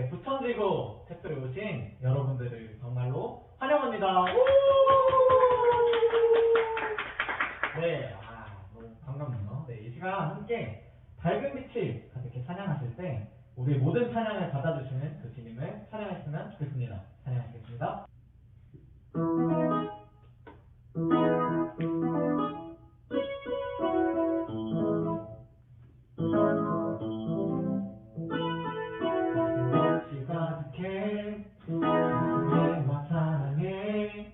네, 부천지구 특별히 오신 여러분들을 정말로 환영합니다. 네, 너무 반갑네요. 네, 이 시간 함께 밝은 빛이 가득히 찬양하실 때 우리 모든 찬양을 받아주시는 그 주님을 찬양했으면 좋겠습니다. 찬양하시겠습니다. 빛이 가득해 은혜와 사랑해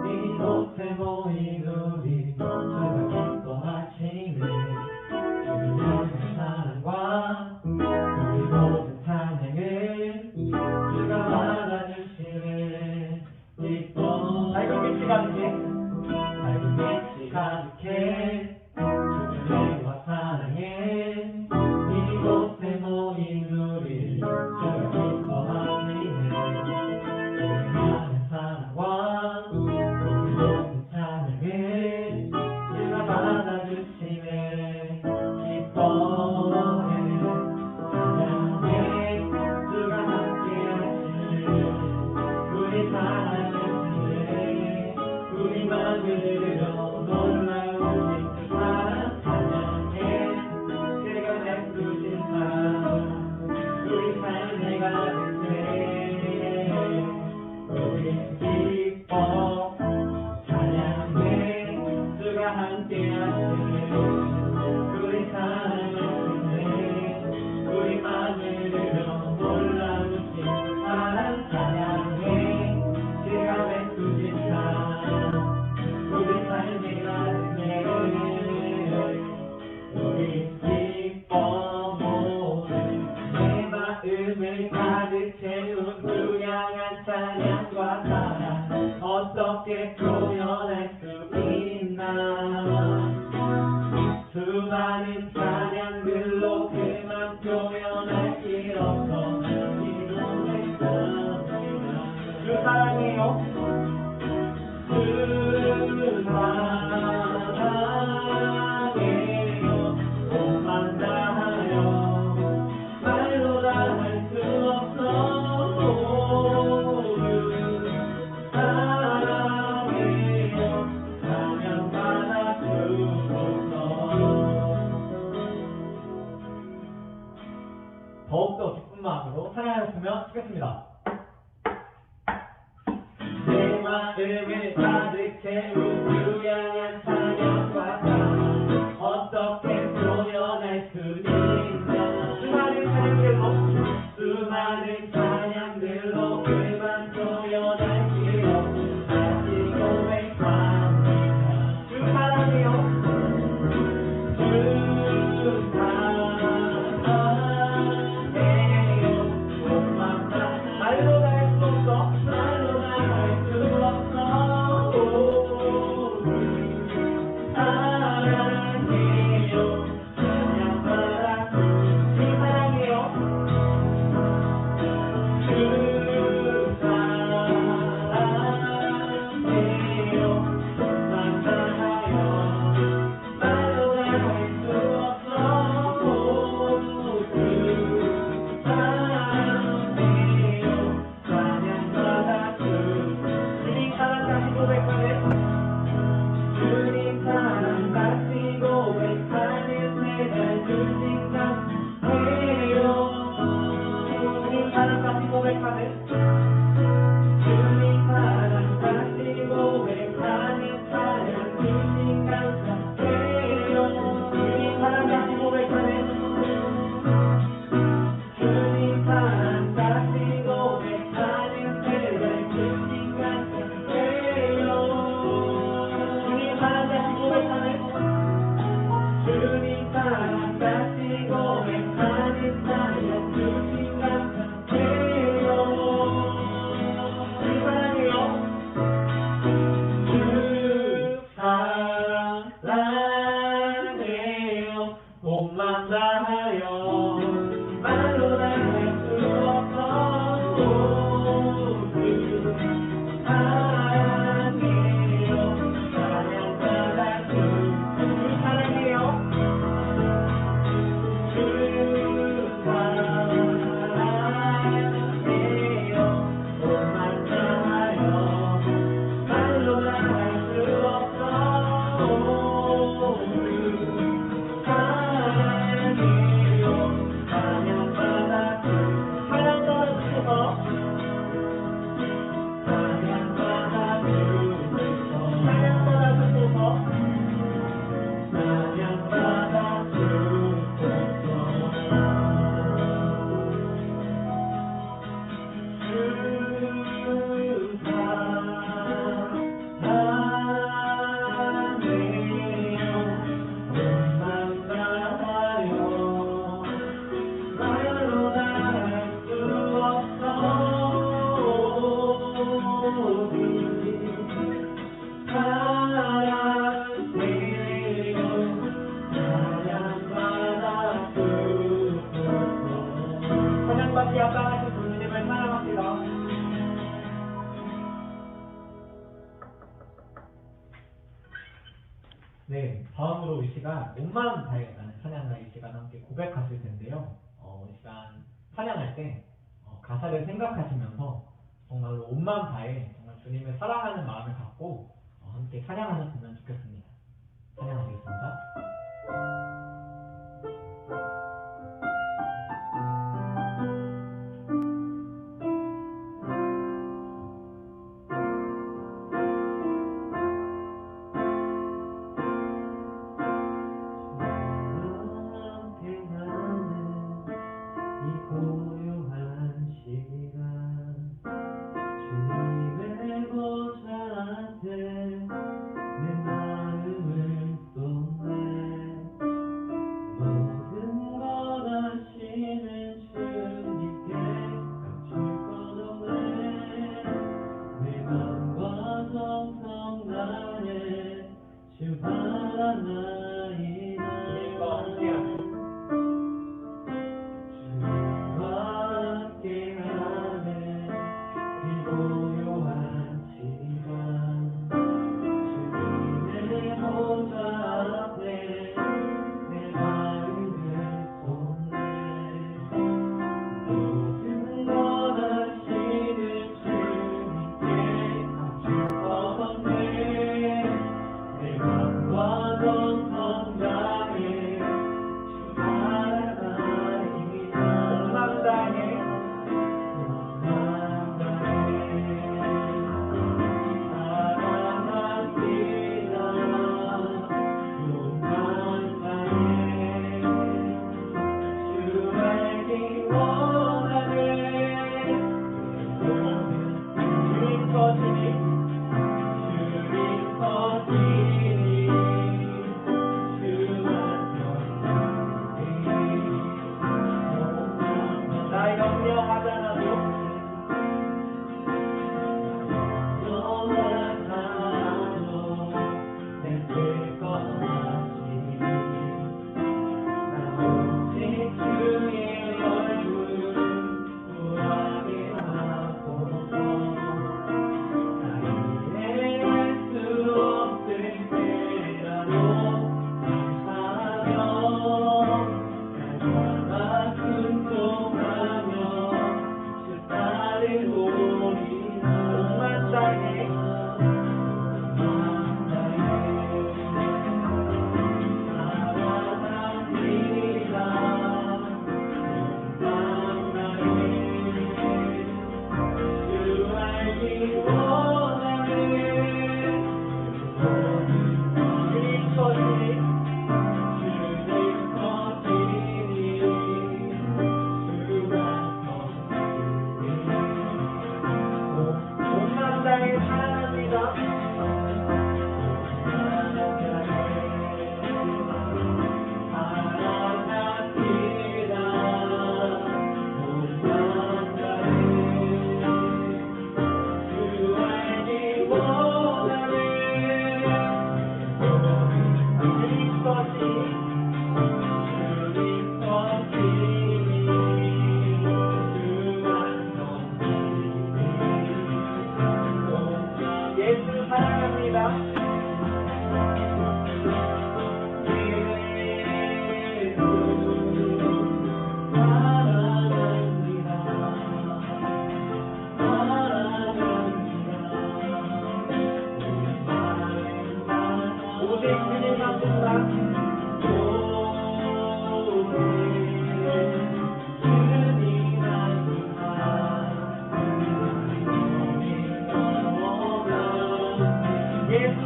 이곳에 모인 우리 주가 기뻐하시네 주님의 사랑과 우리 모든 찬양을 주가 받아주시네 기뻐 밝은 빛이 가득해 밝은 빛이 가득해 은혜와 사랑해 이곳에 모인 우리 주가 기뻐하시네 주님의 사랑과 우리 모든 찬양을 주가 받아주시네 기뻐해 찬양해 주가 함께하시네 우리 사랑하시네 우리 마음을 들여 놀라우신 그 사랑 찬양해 그가 베푸신 사랑 우리 삶에 가득해 우리 기뻐 찬양해 주가 함께하시네 우리 사랑하시네 우리 마음을 들여 놀라우신 사랑 찬양해 그가 베푸신 사랑 우리 삶에 가득해 우리 기뻐 모든 내 마음을 가득 채운 그 향한 찬양과 사랑 어떻게 표현할 수 있나 수많은 찬양들로 그만 표현할 길 없어 기도했습니다 그 사랑이요 그 사랑해요 몸만 다하여 말로 다 할 수 없어 그 사랑해요 찬양받아 주소서 더욱더 기쁜 마음으로 찬양하였으면 좋겠습니다. 내 마음을 가득 채운 그 향한 찬양과 사랑 어떻게 표현할 수 있나 수많은 찬양들로 그만 표현할 수 없는 다시 고백합니다 주 사랑해요 주 사랑해요 몸만 다 말로 다 할 수 없어 말로 다 할 수 없어 네, 다음으로 이 시간 온 마음 다해라는 찬양을 이 시간 함께 고백하실 텐데요. 이 시간 찬양할 때 가사를 생각하시면서 정말로 온 마음 다해 정말 주님을 사랑하는 마음을 갖고 함께 찬양하셨으면 좋겠습니다. 찬양하시겠습니다.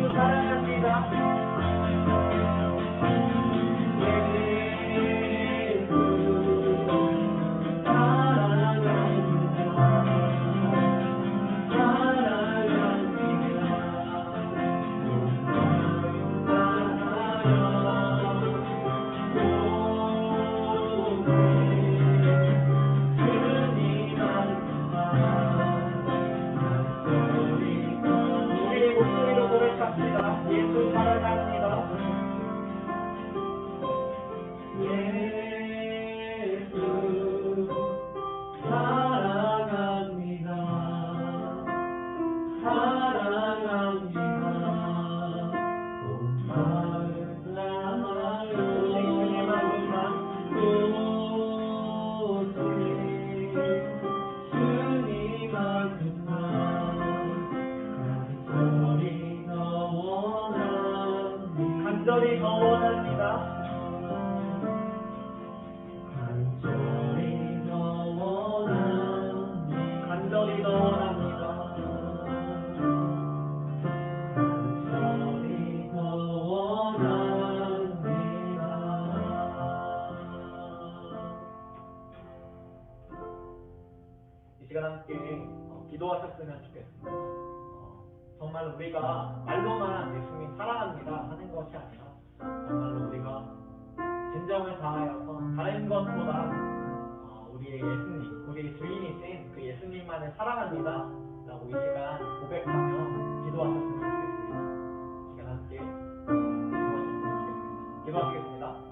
사랑합니다. 온 마음 간절히 더 원합니다. 간절히 더 원합니다. 간절히 더 원합니다. 간절히 더 원합니다. 이 시간 함께 기도하셨으면 좋겠습니다. 정말 우리가 말로만 예수님 사랑합니다 하는 것이 아니라 정말로 우리가 진정을 다하여서 다른 것보다 우리의 예수님, 우리의 주인이신 그 예수님만을 사랑합니다 라고 이 시간 고백하며 기도하셨으면 좋겠습니다. 이 시간 함께 기도하셨으면 좋겠습니다. 기도하시겠습니다.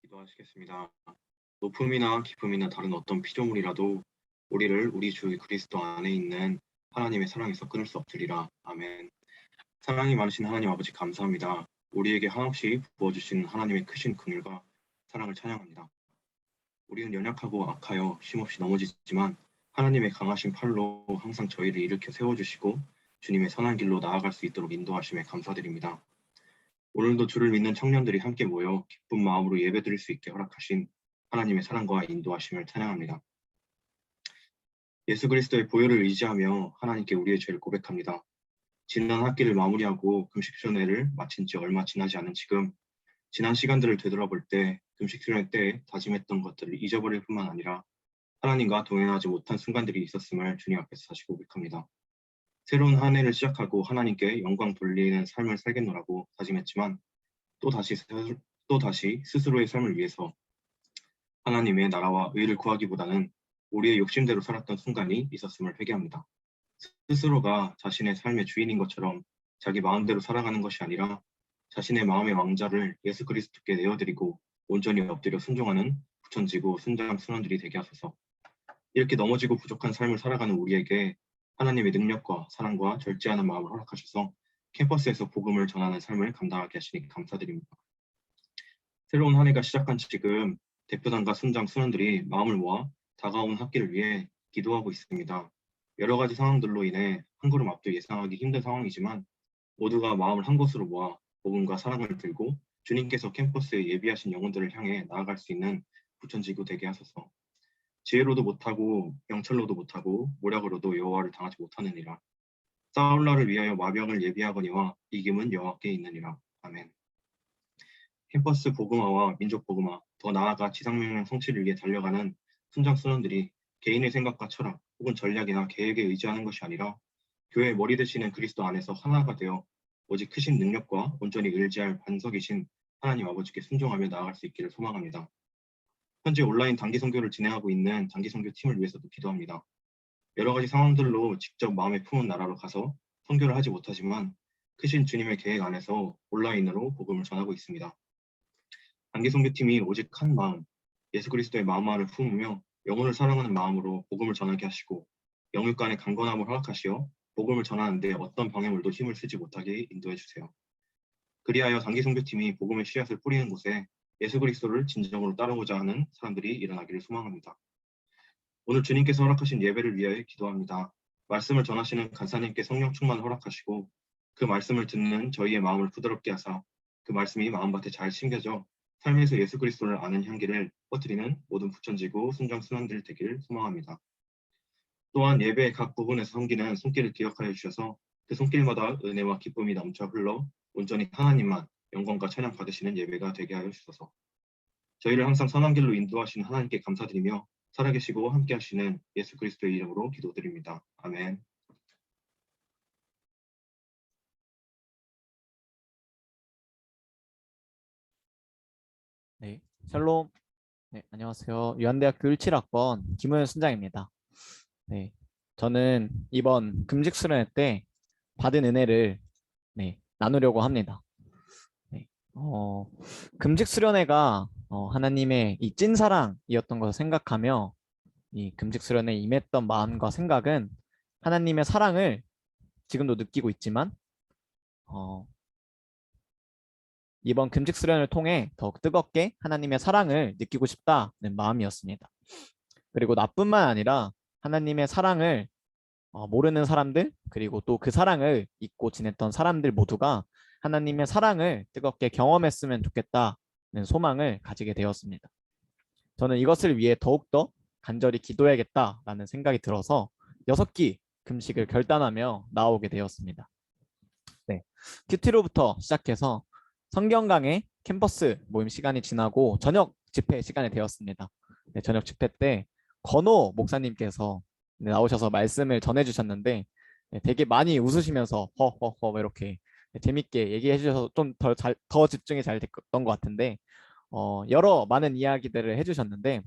기도하시겠습니다. 높음이나 깊음이나 다른 어떤 피조물이라도 우리를 우리 주 그리스도 안에 있는 하나님의 사랑에서 끊을 수 없으리라. 아멘. 사랑이 많으신 하나님 아버지 감사합니다. 우리에게 한없이 부어주신 하나님의 크신 긍휼과 사랑을 찬양합니다. 우리는 연약하고 악하여 쉼없이 넘어지지만 하나님의 강하신 팔로 항상 저희를 일으켜 세워주시고 주님의 선한 길로 나아갈 수 있도록 인도하심에 감사드립니다. 오늘도 주를 믿는 청년들이 함께 모여 기쁜 마음으로 예배드릴 수 있게 허락하신 하나님의 사랑과 인도하심을 찬양합니다. 예수 그리스도의 보혈을 의지하며 하나님께 우리의 죄를 고백합니다. 지난 학기를 마무리하고 금식순회를 마친 지 얼마 지나지 않은 지금 지난 시간들을 되돌아볼 때 금식순회 때 다짐했던 것들을 잊어버릴 뿐만 아니라 하나님과 동행하지 못한 순간들이 있었음을 주님 앞에서 다시 고백합니다. 새로운 한 해를 시작하고 하나님께 영광 돌리는 삶을 살겠노라고 다짐했지만 또다시 스스로의 삶을 위해서 하나님의 나라와 의를 구하기보다는 우리의 욕심대로 살았던 순간이 있었음을 회개합니다. 스스로가 자신의 삶의 주인인 것처럼 자기 마음대로 살아가는 것이 아니라 자신의 마음의 왕자를 예수 그리스도께 내어드리고 온전히 엎드려 순종하는 부천지고 순장 순원들이 되게 하소서. 이렇게 넘어지고 부족한 삶을 살아가는 우리에게 하나님의 능력과 사랑과 절제하는 마음을 허락하셔서 캠퍼스에서 복음을 전하는 삶을 감당하게 하시니 감사드립니다. 새로운 한 해가 시작한 지금 대표단과 순장 순원들이 마음을 모아 다가온 학기를 위해 기도하고 있습니다. 여러 가지 상황들로 인해 한 걸음 앞도 예상하기 힘든 상황이지만 모두가 마음을 한 곳으로 모아 복음과 사랑을 들고 주님께서 캠퍼스에 예비하신 영혼들을 향해 나아갈 수 있는 부천지구 되게 하소서. 지혜로도 못하고 명철로도 못하고 모략으로도 여호와를 당하지 못하느니라. 싸울 날을 위하여 마병을 예비하거니와 이김은 여호와께 있느니라. 아멘. 캠퍼스 복음화와 민족 복음화, 더 나아가 지상명령 성취를 위해 달려가는 순장 순원들이 개인의 생각과 철학 혹은 전략이나 계획에 의지하는 것이 아니라 교회의 머리 되시는 그리스도 안에서 하나가 되어 오직 크신 능력과 온전히 의지할 반석이신 하나님 아버지께 순종하며 나아갈 수 있기를 소망합니다. 현재 온라인 단기 선교를 진행하고 있는 단기 선교 팀을 위해서도 기도합니다. 여러 가지 상황들로 직접 마음에 품은 나라로 가서 선교를 하지 못하지만 크신 주님의 계획 안에서 온라인으로 복음을 전하고 있습니다. 단기 선교팀이 오직 한 마음, 예수 그리스도의 마음 안을 품으며 영혼을 사랑하는 마음으로 복음을 전하게 하시고 영육 간의 강건함을 허락하시어 복음을 전하는데 어떤 방해물도 힘을 쓰지 못하게 인도해 주세요. 그리하여 단기 선교팀이 복음의 씨앗을 뿌리는 곳에 예수 그리스도를 진정으로 따르고자 하는 사람들이 일어나기를 소망합니다. 오늘 주님께서 허락하신 예배를 위하여 기도합니다. 말씀을 전하시는 간사님께 성령 충만을 허락하시고 그 말씀을 듣는 저희의 마음을 부드럽게 하사 그 말씀이 마음밭에 잘 심겨져 삶에서 예수 그리스도를 아는 향기를 퍼뜨리는 모든 부천지구 순장 순원들 되기를 소망합니다. 또한 예배의 각 부분에서 섬기는 손길을 기억하여 주셔서 그 손길마다 은혜와 기쁨이 넘쳐 흘러 온전히 하나님만 영광과 찬양 받으시는 예배가 되게 하여 주소서. 저희를 항상 선한 길로 인도하시는 하나님께 감사드리며 살아계시고 함께 하시는 예수 그리스도의 이름으로 기도드립니다. 아멘. 네, 샬롬. 네, 안녕하세요. 유한대학교 17학번 김호연 순장입니다. 네, 저는 이번 금식 수련회 때 받은 은혜를 나누려고 합니다. 네, 금식 수련회가 하나님의 이 찐사랑이었던 것을 생각하며 이 금식 수련회에 임했던 마음과 생각은 하나님의 사랑을 지금도 느끼고 있지만 어, 이번 금식 수련을 통해 더욱 뜨겁게 하나님의 사랑을 느끼고 싶다는 마음이었습니다. 그리고 나뿐만 아니라 하나님의 사랑을 모르는 사람들, 그리고 또 그 사랑을 잊고 지냈던 사람들 모두가 하나님의 사랑을 뜨겁게 경험했으면 좋겠다는 소망을 가지게 되었습니다. 저는 이것을 위해 더욱더 간절히 기도해야겠다라는 생각이 들어서 6기 금식을 결단하며 나오게 되었습니다. 네, 큐티로부터 시작해서 성경강의 캠퍼스 모임 시간이 지나고 저녁 집회 시간이 되었습니다. 네, 저녁 집회 때 건호 목사님께서 나오셔서 말씀을 전해주셨는데 되게 많이 웃으시면서 허허허 이렇게 재밌게 얘기해 주셔서 좀 더 집중이 잘 됐던 것 같은데 여러 많은 이야기들을 해주셨는데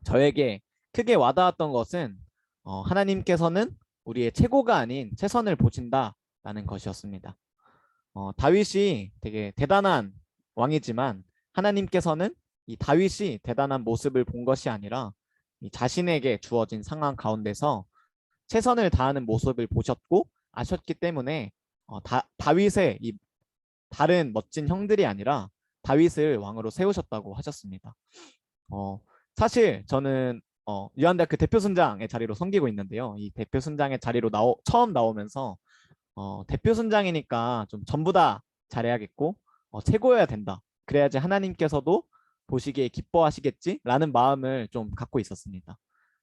저에게 크게 와닿았던 것은 하나님께서는 우리의 최고가 아닌 최선을 보신다라는 것이었습니다. 다윗이 되게 대단한 왕이지만 하나님께서는 이 다윗이 대단한 모습을 본 것이 아니라 이 자신에게 주어진 상황 가운데서 최선을 다하는 모습을 보셨고 아셨기 때문에 다윗의 이 다른 멋진 형들이 아니라 다윗을 왕으로 세우셨다고 하셨습니다. 사실 저는 유한대학교 대표 순장의 자리로 섬기고 있는데요. 이 대표 순장의 자리로 처음 나오면서 대표 순장이니까 좀 전부 다 잘해야겠고 최고여야 된다. 그래야지 하나님께서도 보시기에 기뻐하시겠지라는 마음을 좀 갖고 있었습니다.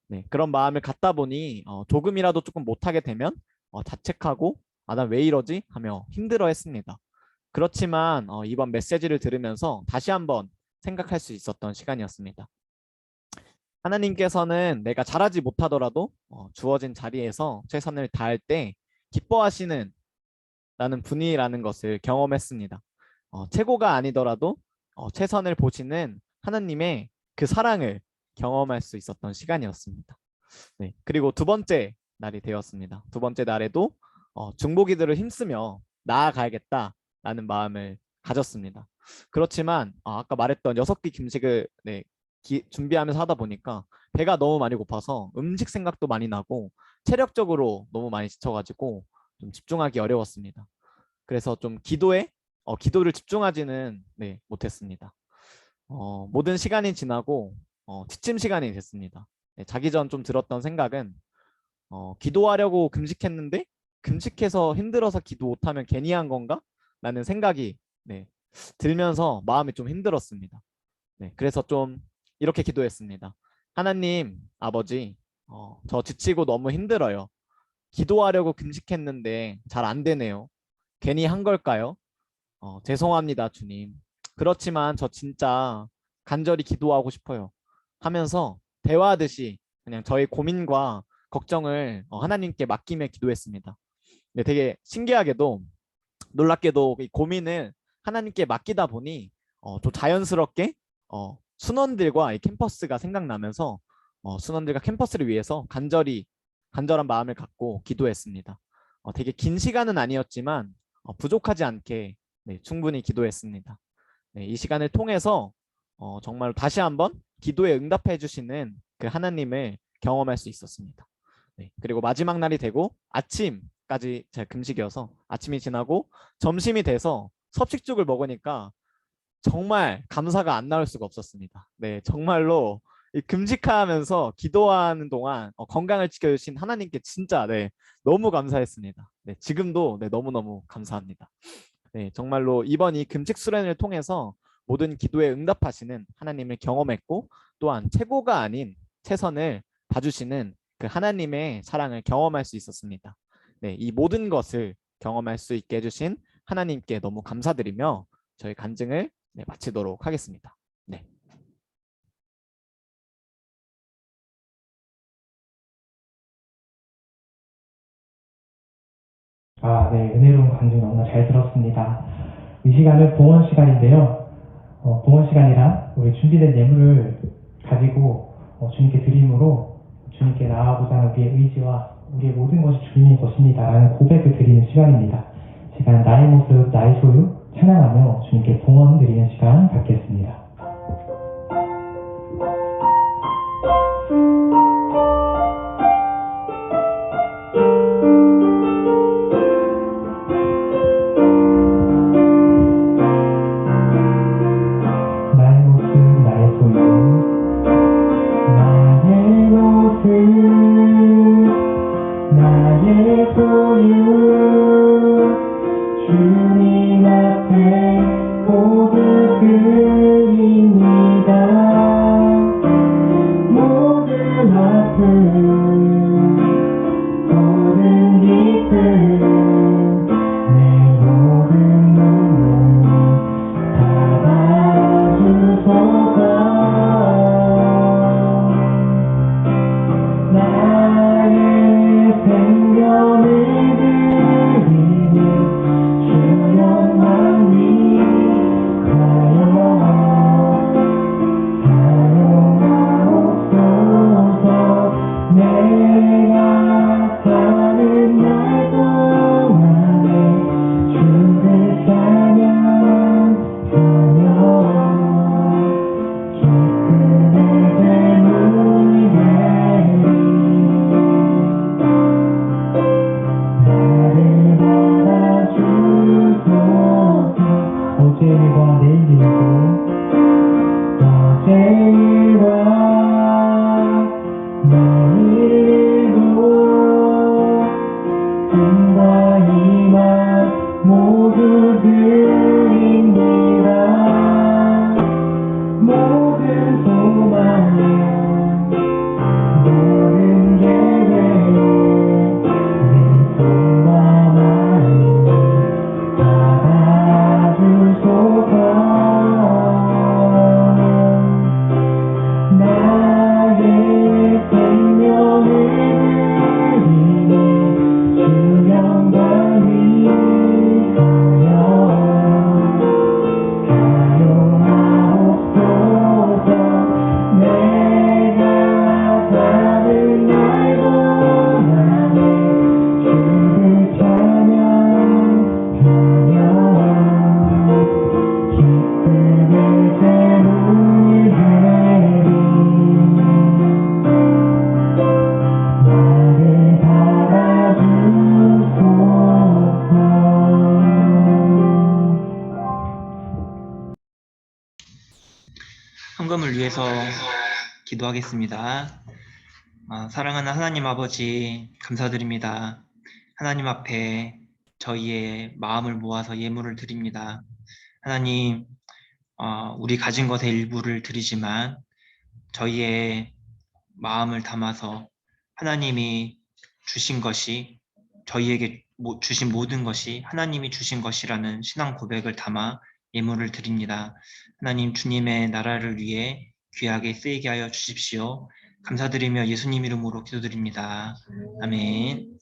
네, 그런 마음을 갖다 보니 조금이라도 조금 못하게 되면 자책하고 아, 난 왜 이러지? 하며 힘들어했습니다. 그렇지만 이번 메시지를 들으면서 다시 한번 생각할 수 있었던 시간이었습니다. 하나님께서는 내가 잘하지 못하더라도 주어진 자리에서 최선을 다할 때 기뻐하시는 라는 분이라는 것을 경험했습니다. 최고가 아니더라도 최선을 보시는 하나님의 그 사랑을 경험할 수 있었던 시간이었습니다. 네, 그리고 두 번째 날이 되었습니다. 두 번째 날에도 중보기도를 힘쓰며 나아가야겠다라는 마음을 가졌습니다. 그렇지만 아까 말했던 6기 김식을 준비하면서 하다 보니까 배가 너무 많이 고파서 음식 생각도 많이 나고 체력적으로 너무 많이 지쳐가지고 좀 집중하기 어려웠습니다. 그래서 좀 기도를 집중하지는 못했습니다. 모든 시간이 지나고 취침 시간이 됐습니다. 자기 전 좀 들었던 생각은 기도하려고 금식했는데 금식해서 힘들어서 기도 못하면 괜히 한 건가? 라는 생각이 들면서 마음이 좀 힘들었습니다. 그래서 좀 이렇게 기도했습니다. 하나님 아버지 저 지치고 너무 힘들어요. 기도하려고 금식했는데 잘 안 되네요. 괜히 한 걸까요? 죄송합니다, 주님. 그렇지만 저 진짜 간절히 기도하고 싶어요. 하면서 대화하듯이 그냥 저의 고민과 걱정을 하나님께 맡기며 기도했습니다. 네, 되게 신기하게도 놀랍게도 이 고민을 하나님께 맡기다 보니 또 자연스럽게 순원들과 이 캠퍼스가 생각나면서 순원들과 캠퍼스를 위해서 간절한 마음을 갖고 기도했습니다. 되게 긴 시간은 아니었지만 부족하지 않게 충분히 기도했습니다. 이 시간을 통해서 정말 다시 한번 기도에 응답해 주시는 그 하나님을 경험할 수 있었습니다. 그리고 마지막 날이 되고 아침까지 제가 금식이어서 아침이 지나고 점심이 돼서 섭식죽을 먹으니까 정말 감사가 안 나올 수가 없었습니다. 정말로 이 금식하면서 기도하는 동안 건강을 지켜주신 하나님께 진짜 너무 감사했습니다. 지금도 너무너무 감사합니다. 정말로 이번 이 금식 수련을 통해서 모든 기도에 응답하시는 하나님을 경험했고 또한 최고가 아닌 최선을 봐주시는 그 하나님의 사랑을 경험할 수 있었습니다. 이 모든 것을 경험할 수 있게 해주신 하나님께 너무 감사드리며 저희 간증을 마치도록 하겠습니다. 네. 네, 은혜로운 간증 너무나 잘 들었습니다. 이 시간은 봉헌 시간인데요. 봉헌 시간이랑 우리 준비된 예물을 가지고 주님께 드림으로 주님께 나아가고자 하는 우리의 의지와 우리의 모든 것이 주님의 것입니다라는 고백을 드리는 시간입니다. 시간 나의 모습 나의 소유 찬양하며 주님께 봉헌 드리는 시간 갖겠습니다. 나의 모습 나의 소유 나의 모습 나의 소유 주님 앞에 모두 드립니다. 모든 아픔 모든 기쁨 내 모든 눈물 받아주소서. 나의 생명을 드리니 주 영광 위하여 사용하옵소서. 내가 사는 날 동안에 주를 찬양하며 기쁨의 제물 예리 나를 받아주소서. 어제 일과 내일 일도 어제 일과 내일 일도 꿈과 희망 모두 드립니다. 모든 소망 모든 계획 내 손과 마음 받아주소서. 나의 생명을 드리니 주 영광 위하여 사용하옵소서. 내가 사는 날 동안에 주를 찬양하며 기쁨의 제물 예리 나를 받아주소서. 헌금을 위해서 기도하겠습니다. 사랑하는 하나님 아버지, 감사드립니다. 하나님 앞에 저희의 마음을 모아서 예물을 드립니다. 하나님, 우리 가진 것의 일부를 드리지만 저희의 마음을 담아서 하나님이 주신 것이, 저희에게 주신 모든 것이 하나님이 주신 것이라는 신앙 고백을 담아 예물을 드립니다. 하나님, 주님의 나라를 위해 귀하게 쓰이게 하여 주십시오. 감사드리며 예수님 이름으로 기도드립니다. 아멘.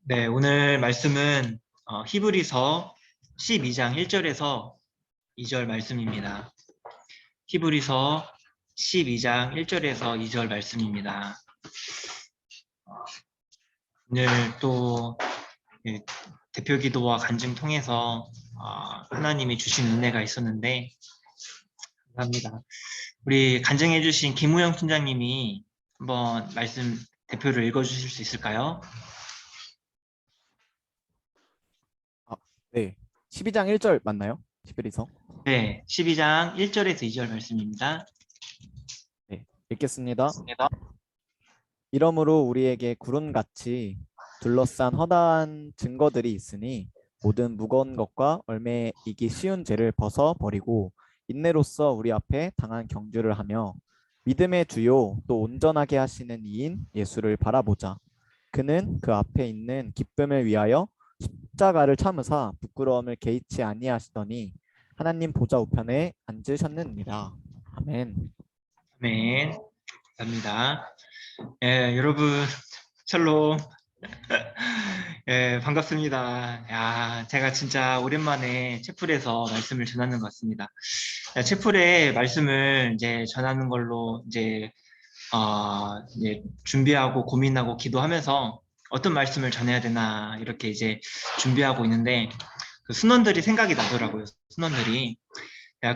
네, 오늘 말씀은 히브리서 12장 1절에서 2절 말씀입니다. 히브리서 12장 1절에서 2절 말씀입니다. 오늘 또 대표 기도와 간증 통해서 하나님이 주신 은혜가 있었는데 감사합니다. 우리 간증해 주신 김우영 팀장님이 한번 말씀 대표를 읽어주실 수 있을까요? 네. 12장 1절 맞나요? 히브리서. 네, 12장 1절에서 2절 말씀입니다. 네. 읽겠습니다. 이러므로 우리에게 구름같이 둘러싼 허다한 증거들이 있으니 모든 무거운 것과 얽매이기 쉬운 죄를 벗어버리고 인내로써 우리 앞에 당한 경주를 하며 믿음의 주요 또 온전하게 하시는 이인 예수를 바라보자. 그는 그 앞에 있는 기쁨을 위하여 십자가를 참으사 부끄러움을 개의치 아니하시더니 하나님 보좌 우편에 앉으셨느니라. 아멘. 아멘. 감사합니다. 여러분 샬롬. 예, 반갑습니다. 야, 제가 진짜 오랜만에 채플에서 말씀을 전하는 것 같습니다. 채플에 말씀을 이제 전하는 걸로 이제 준비하고 고민하고 기도하면서 어떤 말씀을 전해야 되나 이렇게 이제 준비하고 있는데 그 순원들이 생각이 나더라고요. 순원들이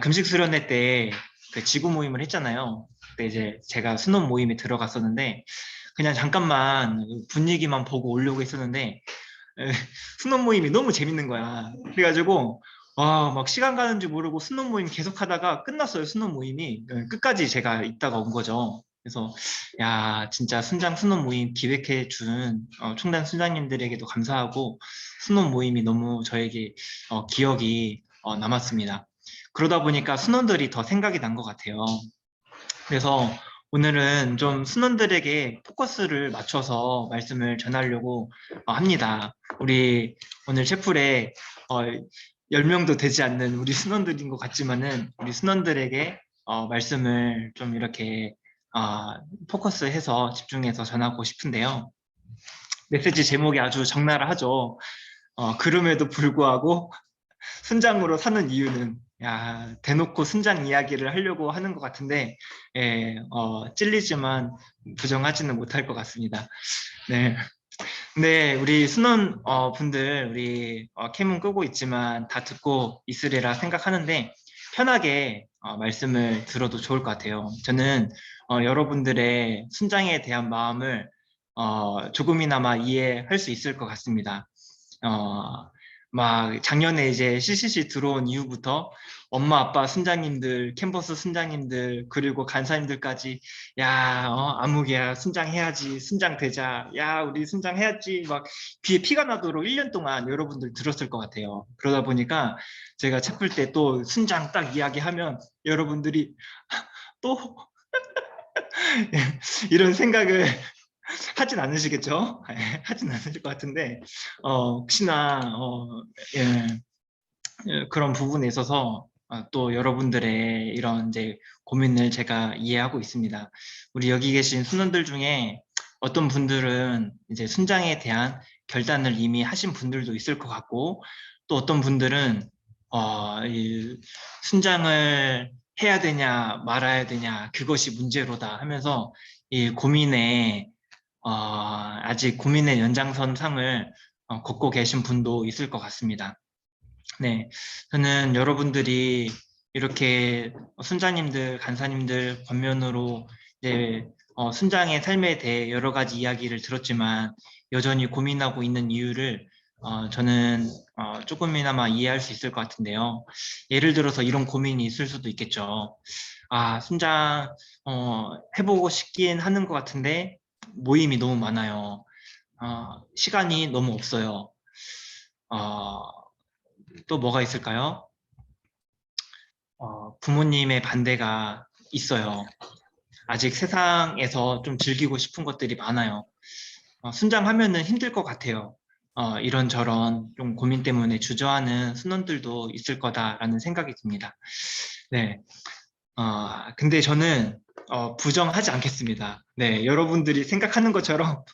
금식 수련회 때 그 지구 모임을 했잖아요. 그때 이제 제가 순원 모임에 들어갔었는데 그냥 잠깐만 분위기만 보고 오려고 했었는데 에, 순원 모임이 너무 재밌는 거야. 그래가지고 와, 막 시간 가는 줄 모르고 순원 모임 계속 하다가 끝났어요. 순원 모임이 끝까지 제가 있다가 온 거죠. 그래서 야, 진짜 순장 순원 모임 기획해 준 총단 순장님들에게도 감사하고 순원 모임이 너무 저에게 기억이 남았습니다. 그러다 보니까 순원들이 더 생각이 난 것 같아요. 그래서 오늘은 좀 순원들에게 포커스를 맞춰서 말씀을 전하려고 합니다. 우리 오늘 채플에 10명도 되지 않는 우리 순원들인 것 같지만은 우리 순원들에게 말씀을 좀 이렇게 포커스해서 집중해서 전하고 싶은데요. 메시지 제목이 아주 적나라하죠. 그럼에도 불구하고 순장으로 사는 이유는 대놓고 순장 이야기를 하려고 하는 것 같은데 찔리지만 부정하지는 못할 것 같습니다. 네. 네, 우리 순원 분들 우리 캠은 끄고 있지만 다 듣고 있으리라 생각하는데 편하게 말씀을 들어도 좋을 것 같아요. 저는 여러분들의 순장에 대한 마음을 조금이나마 이해할 수 있을 것 같습니다. 막 작년에 이제 CCC 들어온 이후부터 엄마 아빠 순장님들, 캠퍼스 순장님들 그리고 간사님들까지 아무개야 순장 해야지, 순장 되자, 우리 순장 해야지 막 귀에 피가 나도록 1년 동안 여러분들 들었을 것 같아요. 그러다 보니까 제가 채플 때 또 순장 딱 이야기하면 여러분들이 또 이런 생각을 하진 않으시겠죠? 하진 않으실 것 같은데 혹시나 그런 부분에 있어서 또 여러분들의 이런 이제 고민을 제가 이해하고 있습니다. 우리 여기 계신 순원들 중에 어떤 분들은 이제 순장에 대한 결단을 이미 하신 분들도 있을 것 같고 또 어떤 분들은 이 순장을 해야 되냐 말아야 되냐 그것이 문제로다 하면서 이 고민에 아직 고민의 연장선상을 걷고 계신 분도 있을 것 같습니다. 네, 저는 여러분들이 이렇게 순장님들, 간사님들 권면으로 이제 순장의 삶에 대해 여러 가지 이야기를 들었지만 여전히 고민하고 있는 이유를 저는 조금이나마 이해할 수 있을 것 같은데요. 예를 들어서 이런 고민이 있을 수도 있겠죠. 순장 해보고 싶긴 하는 것 같은데 모임이 너무 많아요. 시간이 너무 없어요. 또 뭐가 있을까요? 부모님의 반대가 있어요. 아직 세상에서 좀 즐기고 싶은 것들이 많아요. 순장하면은 힘들 것 같아요. 이런저런 좀 고민 때문에 주저하는 순원들도 있을 거다라는 생각이 듭니다. 네. 근데 저는 부정하지 않겠습니다. 네, 여러분들이 생각하는 것처럼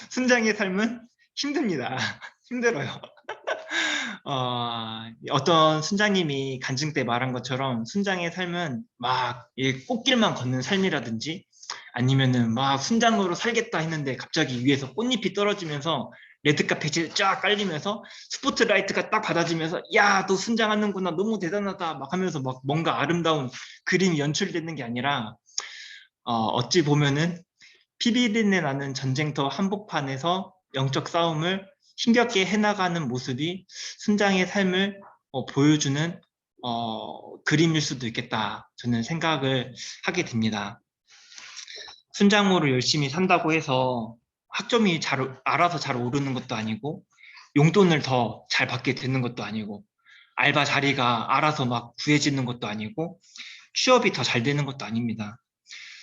순장의 삶은 힘듭니다. 힘들어요. 어떤 순장님이 간증 때 말한 것처럼 순장의 삶은 막 꽃길만 걷는 삶이라든지 아니면은 막 순장으로 살겠다 했는데 갑자기 위에서 꽃잎이 떨어지면서 레드카펫이 쫙 깔리면서 스포트라이트가 딱 받아지면서 야, 너 순장하는구나 너무 대단하다 막 하면서 막 뭔가 아름다운 그림이 연출되는 게 아니라 어찌 보면은 피비린내 나는 전쟁터 한복판에서 영적 싸움을 힘겹게 해나가는 모습이 순장의 삶을 보여주는 그림일 수도 있겠다 저는 생각을 하게 됩니다. 순장으로 열심히 산다고 해서 학점이 알아서 잘 오르는 것도 아니고 용돈을 더 잘 받게 되는 것도 아니고 알바 자리가 알아서 막 구해지는 것도 아니고 취업이 더 잘 되는 것도 아닙니다.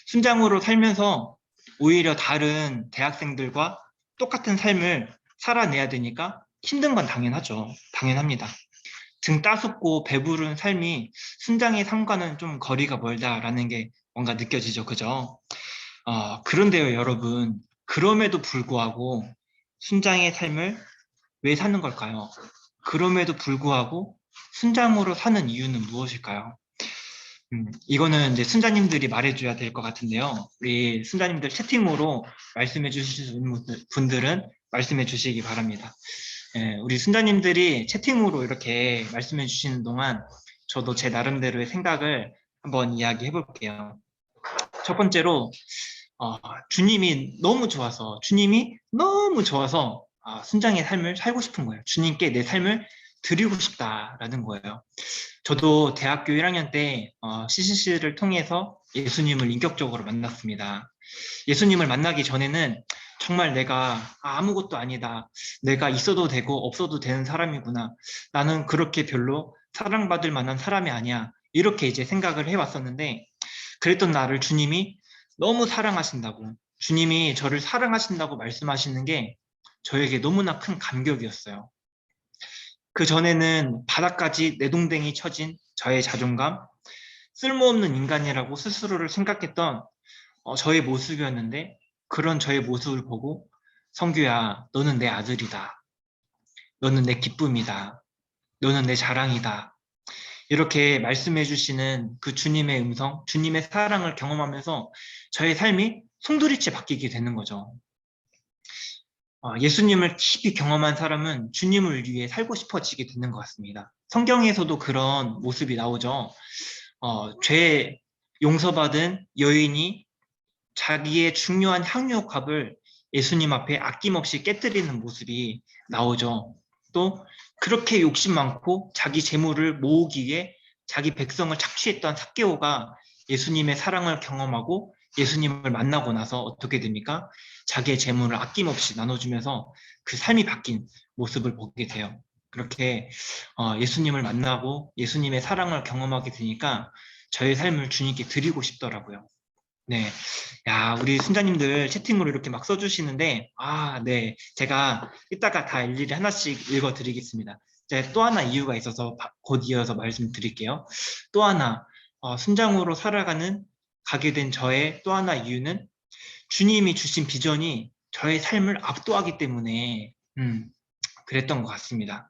순장으로 살면서 오히려 다른 대학생들과 똑같은 삶을 살아내야 되니까 힘든 건 당연하죠. 당연합니다. 등 따숩고 배부른 삶이 순장의 삶과는 좀 거리가 멀다라는 게 뭔가 느껴지죠. 그죠? 그런데요, 여러분. 그럼에도 불구하고 순장의 삶을 왜 사는 걸까요? 그럼에도 불구하고 순장으로 사는 이유는 무엇일까요? 이거는 이제 순자님들이 말해줘야 될 것 같은데요. 우리 순자님들 채팅으로 말씀해 주시는 분들은 말씀해 주시기 바랍니다. 예, 우리 순자님들이 채팅으로 이렇게 말씀해 주시는 동안 저도 제 나름대로의 생각을 한번 이야기해 볼게요. 첫 번째로 주님이 너무 좋아서 순장의 삶을 살고 싶은 거예요. 주님께 내 삶을 드리고 싶다라는 거예요. 저도 대학교 1학년 때 CCC를 통해서 예수님을 인격적으로 만났습니다. 예수님을 만나기 전에는 정말 내가 아무것도 아니다. 내가 있어도 되고 없어도 되는 사람이구나. 나는 그렇게 별로 사랑받을 만한 사람이 아니야. 이렇게 이제 생각을 해왔었는데 그랬던 나를 주님이 너무 사랑하신다고, 주님이 저를 사랑하신다고 말씀하시는 게 저에게 너무나 큰 감격이었어요. 그 전에는 바닥까지 내동댕이 쳐진 저의 자존감, 쓸모없는 인간이라고 스스로를 생각했던 저의 모습이었는데 그런 저의 모습을 보고 성규야, 너는 내 아들이다. 너는 내 기쁨이다. 너는 내 자랑이다. 이렇게 말씀해 주시는 그 주님의 음성, 주님의 사랑을 경험하면서 저의 삶이 송두리째 바뀌게 되는 거죠. 예수님을 깊이 경험한 사람은 주님을 위해 살고 싶어지게 되는 것 같습니다. 성경에서도 그런 모습이 나오죠. 죄 용서받은 여인이 자기의 중요한 향유값을 예수님 앞에 아낌없이 깨뜨리는 모습이 나오죠. 또 그렇게 욕심 많고 자기 재물을 모으기 위해 자기 백성을 착취했던 삭개오가 예수님의 사랑을 경험하고 예수님을 만나고 나서 어떻게 됩니까? 자기의 재물을 아낌없이 나눠주면서 그 삶이 바뀐 모습을 보게 돼요. 그렇게 예수님을 만나고 예수님의 사랑을 경험하게 되니까 저의 삶을 주님께 드리고 싶더라고요. 네. 야, 우리 순자님들 채팅으로 이렇게 막 써주시는데, 네. 제가 이따가 다 일일이 하나씩 읽어드리겠습니다. 이제 또 하나 이유가 있어서 곧 이어서 말씀드릴게요. 또 하나, 순장으로 가게 된 저의 또 하나 이유는 주님이 주신 비전이 저의 삶을 압도하기 때문에, 그랬던 것 같습니다.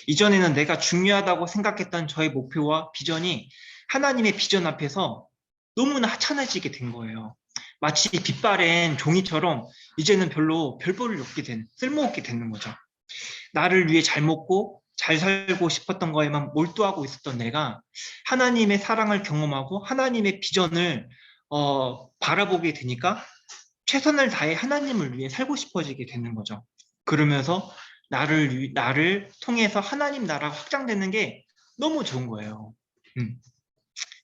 이전에는 내가 중요하다고 생각했던 저의 목표와 비전이 하나님의 비전 앞에서 너무나 하찮아지게 된 거예요. 마치 빛바랜 종이처럼 이제는 별로 별 볼일 없게 쓸모없게 되는 거죠. 나를 위해 잘 먹고 잘 살고 싶었던 거에만 몰두하고 있었던 내가 하나님의 사랑을 경험하고 하나님의 비전을 바라보게 되니까 최선을 다해 하나님을 위해 살고 싶어지게 되는 거죠. 그러면서 나를 통해서 하나님 나라가 확장되는 게 너무 좋은 거예요.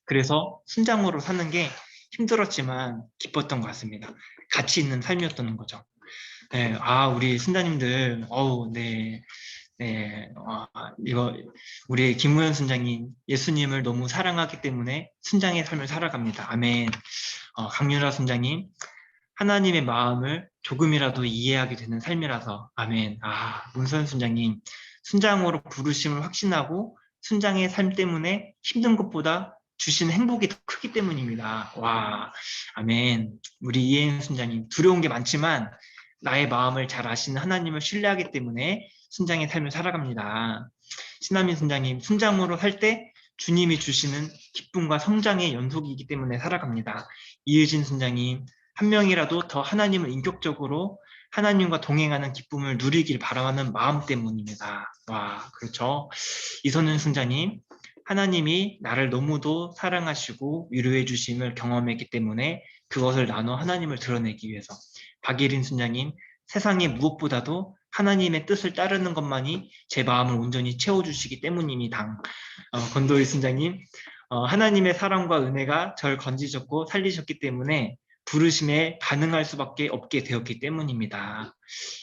그래서 순장으로 사는 게 힘들었지만 기뻤던 것 같습니다. 가치 있는 삶이었던 거죠. 네, 우리 순자님들, 네, 이거 우리 김무현 순장님 예수님을 너무 사랑하기 때문에 순장의 삶을 살아갑니다. 아멘. 강윤아 순장님, 하나님의 마음을 조금이라도 이해하게 되는 삶이라서 아멘. 문선 순장님, 순장으로 부르심을 확신하고 순장의 삶 때문에 힘든 것보다 주신 행복이 더 크기 때문입니다. 와, 아멘. 우리 이혜인 순장님, 두려운 게 많지만 나의 마음을 잘 아시는 하나님을 신뢰하기 때문에 순장의 삶을 살아갑니다. 신하민 순장님, 순장으로 살 때 주님이 주시는 기쁨과 성장의 연속이기 때문에 살아갑니다. 이혜진 순장님, 한 명이라도 더 하나님을 인격적으로 하나님과 동행하는 기쁨을 누리길 바라는 마음 때문입니다. 와, 그렇죠. 이선은 순장님, 하나님이 나를 너무도 사랑하시고 위로해 주심을 경험했기 때문에 그것을 나눠 하나님을 드러내기 위해서. 박예린 순장님, 세상의 무엇보다도 하나님의 뜻을 따르는 것만이 제 마음을 온전히 채워주시기 때문입니다. 권도희 순장님, 하나님의 사랑과 은혜가 저를 건지셨고 살리셨기 때문에 부르심에 반응할 수밖에 없게 되었기 때문입니다.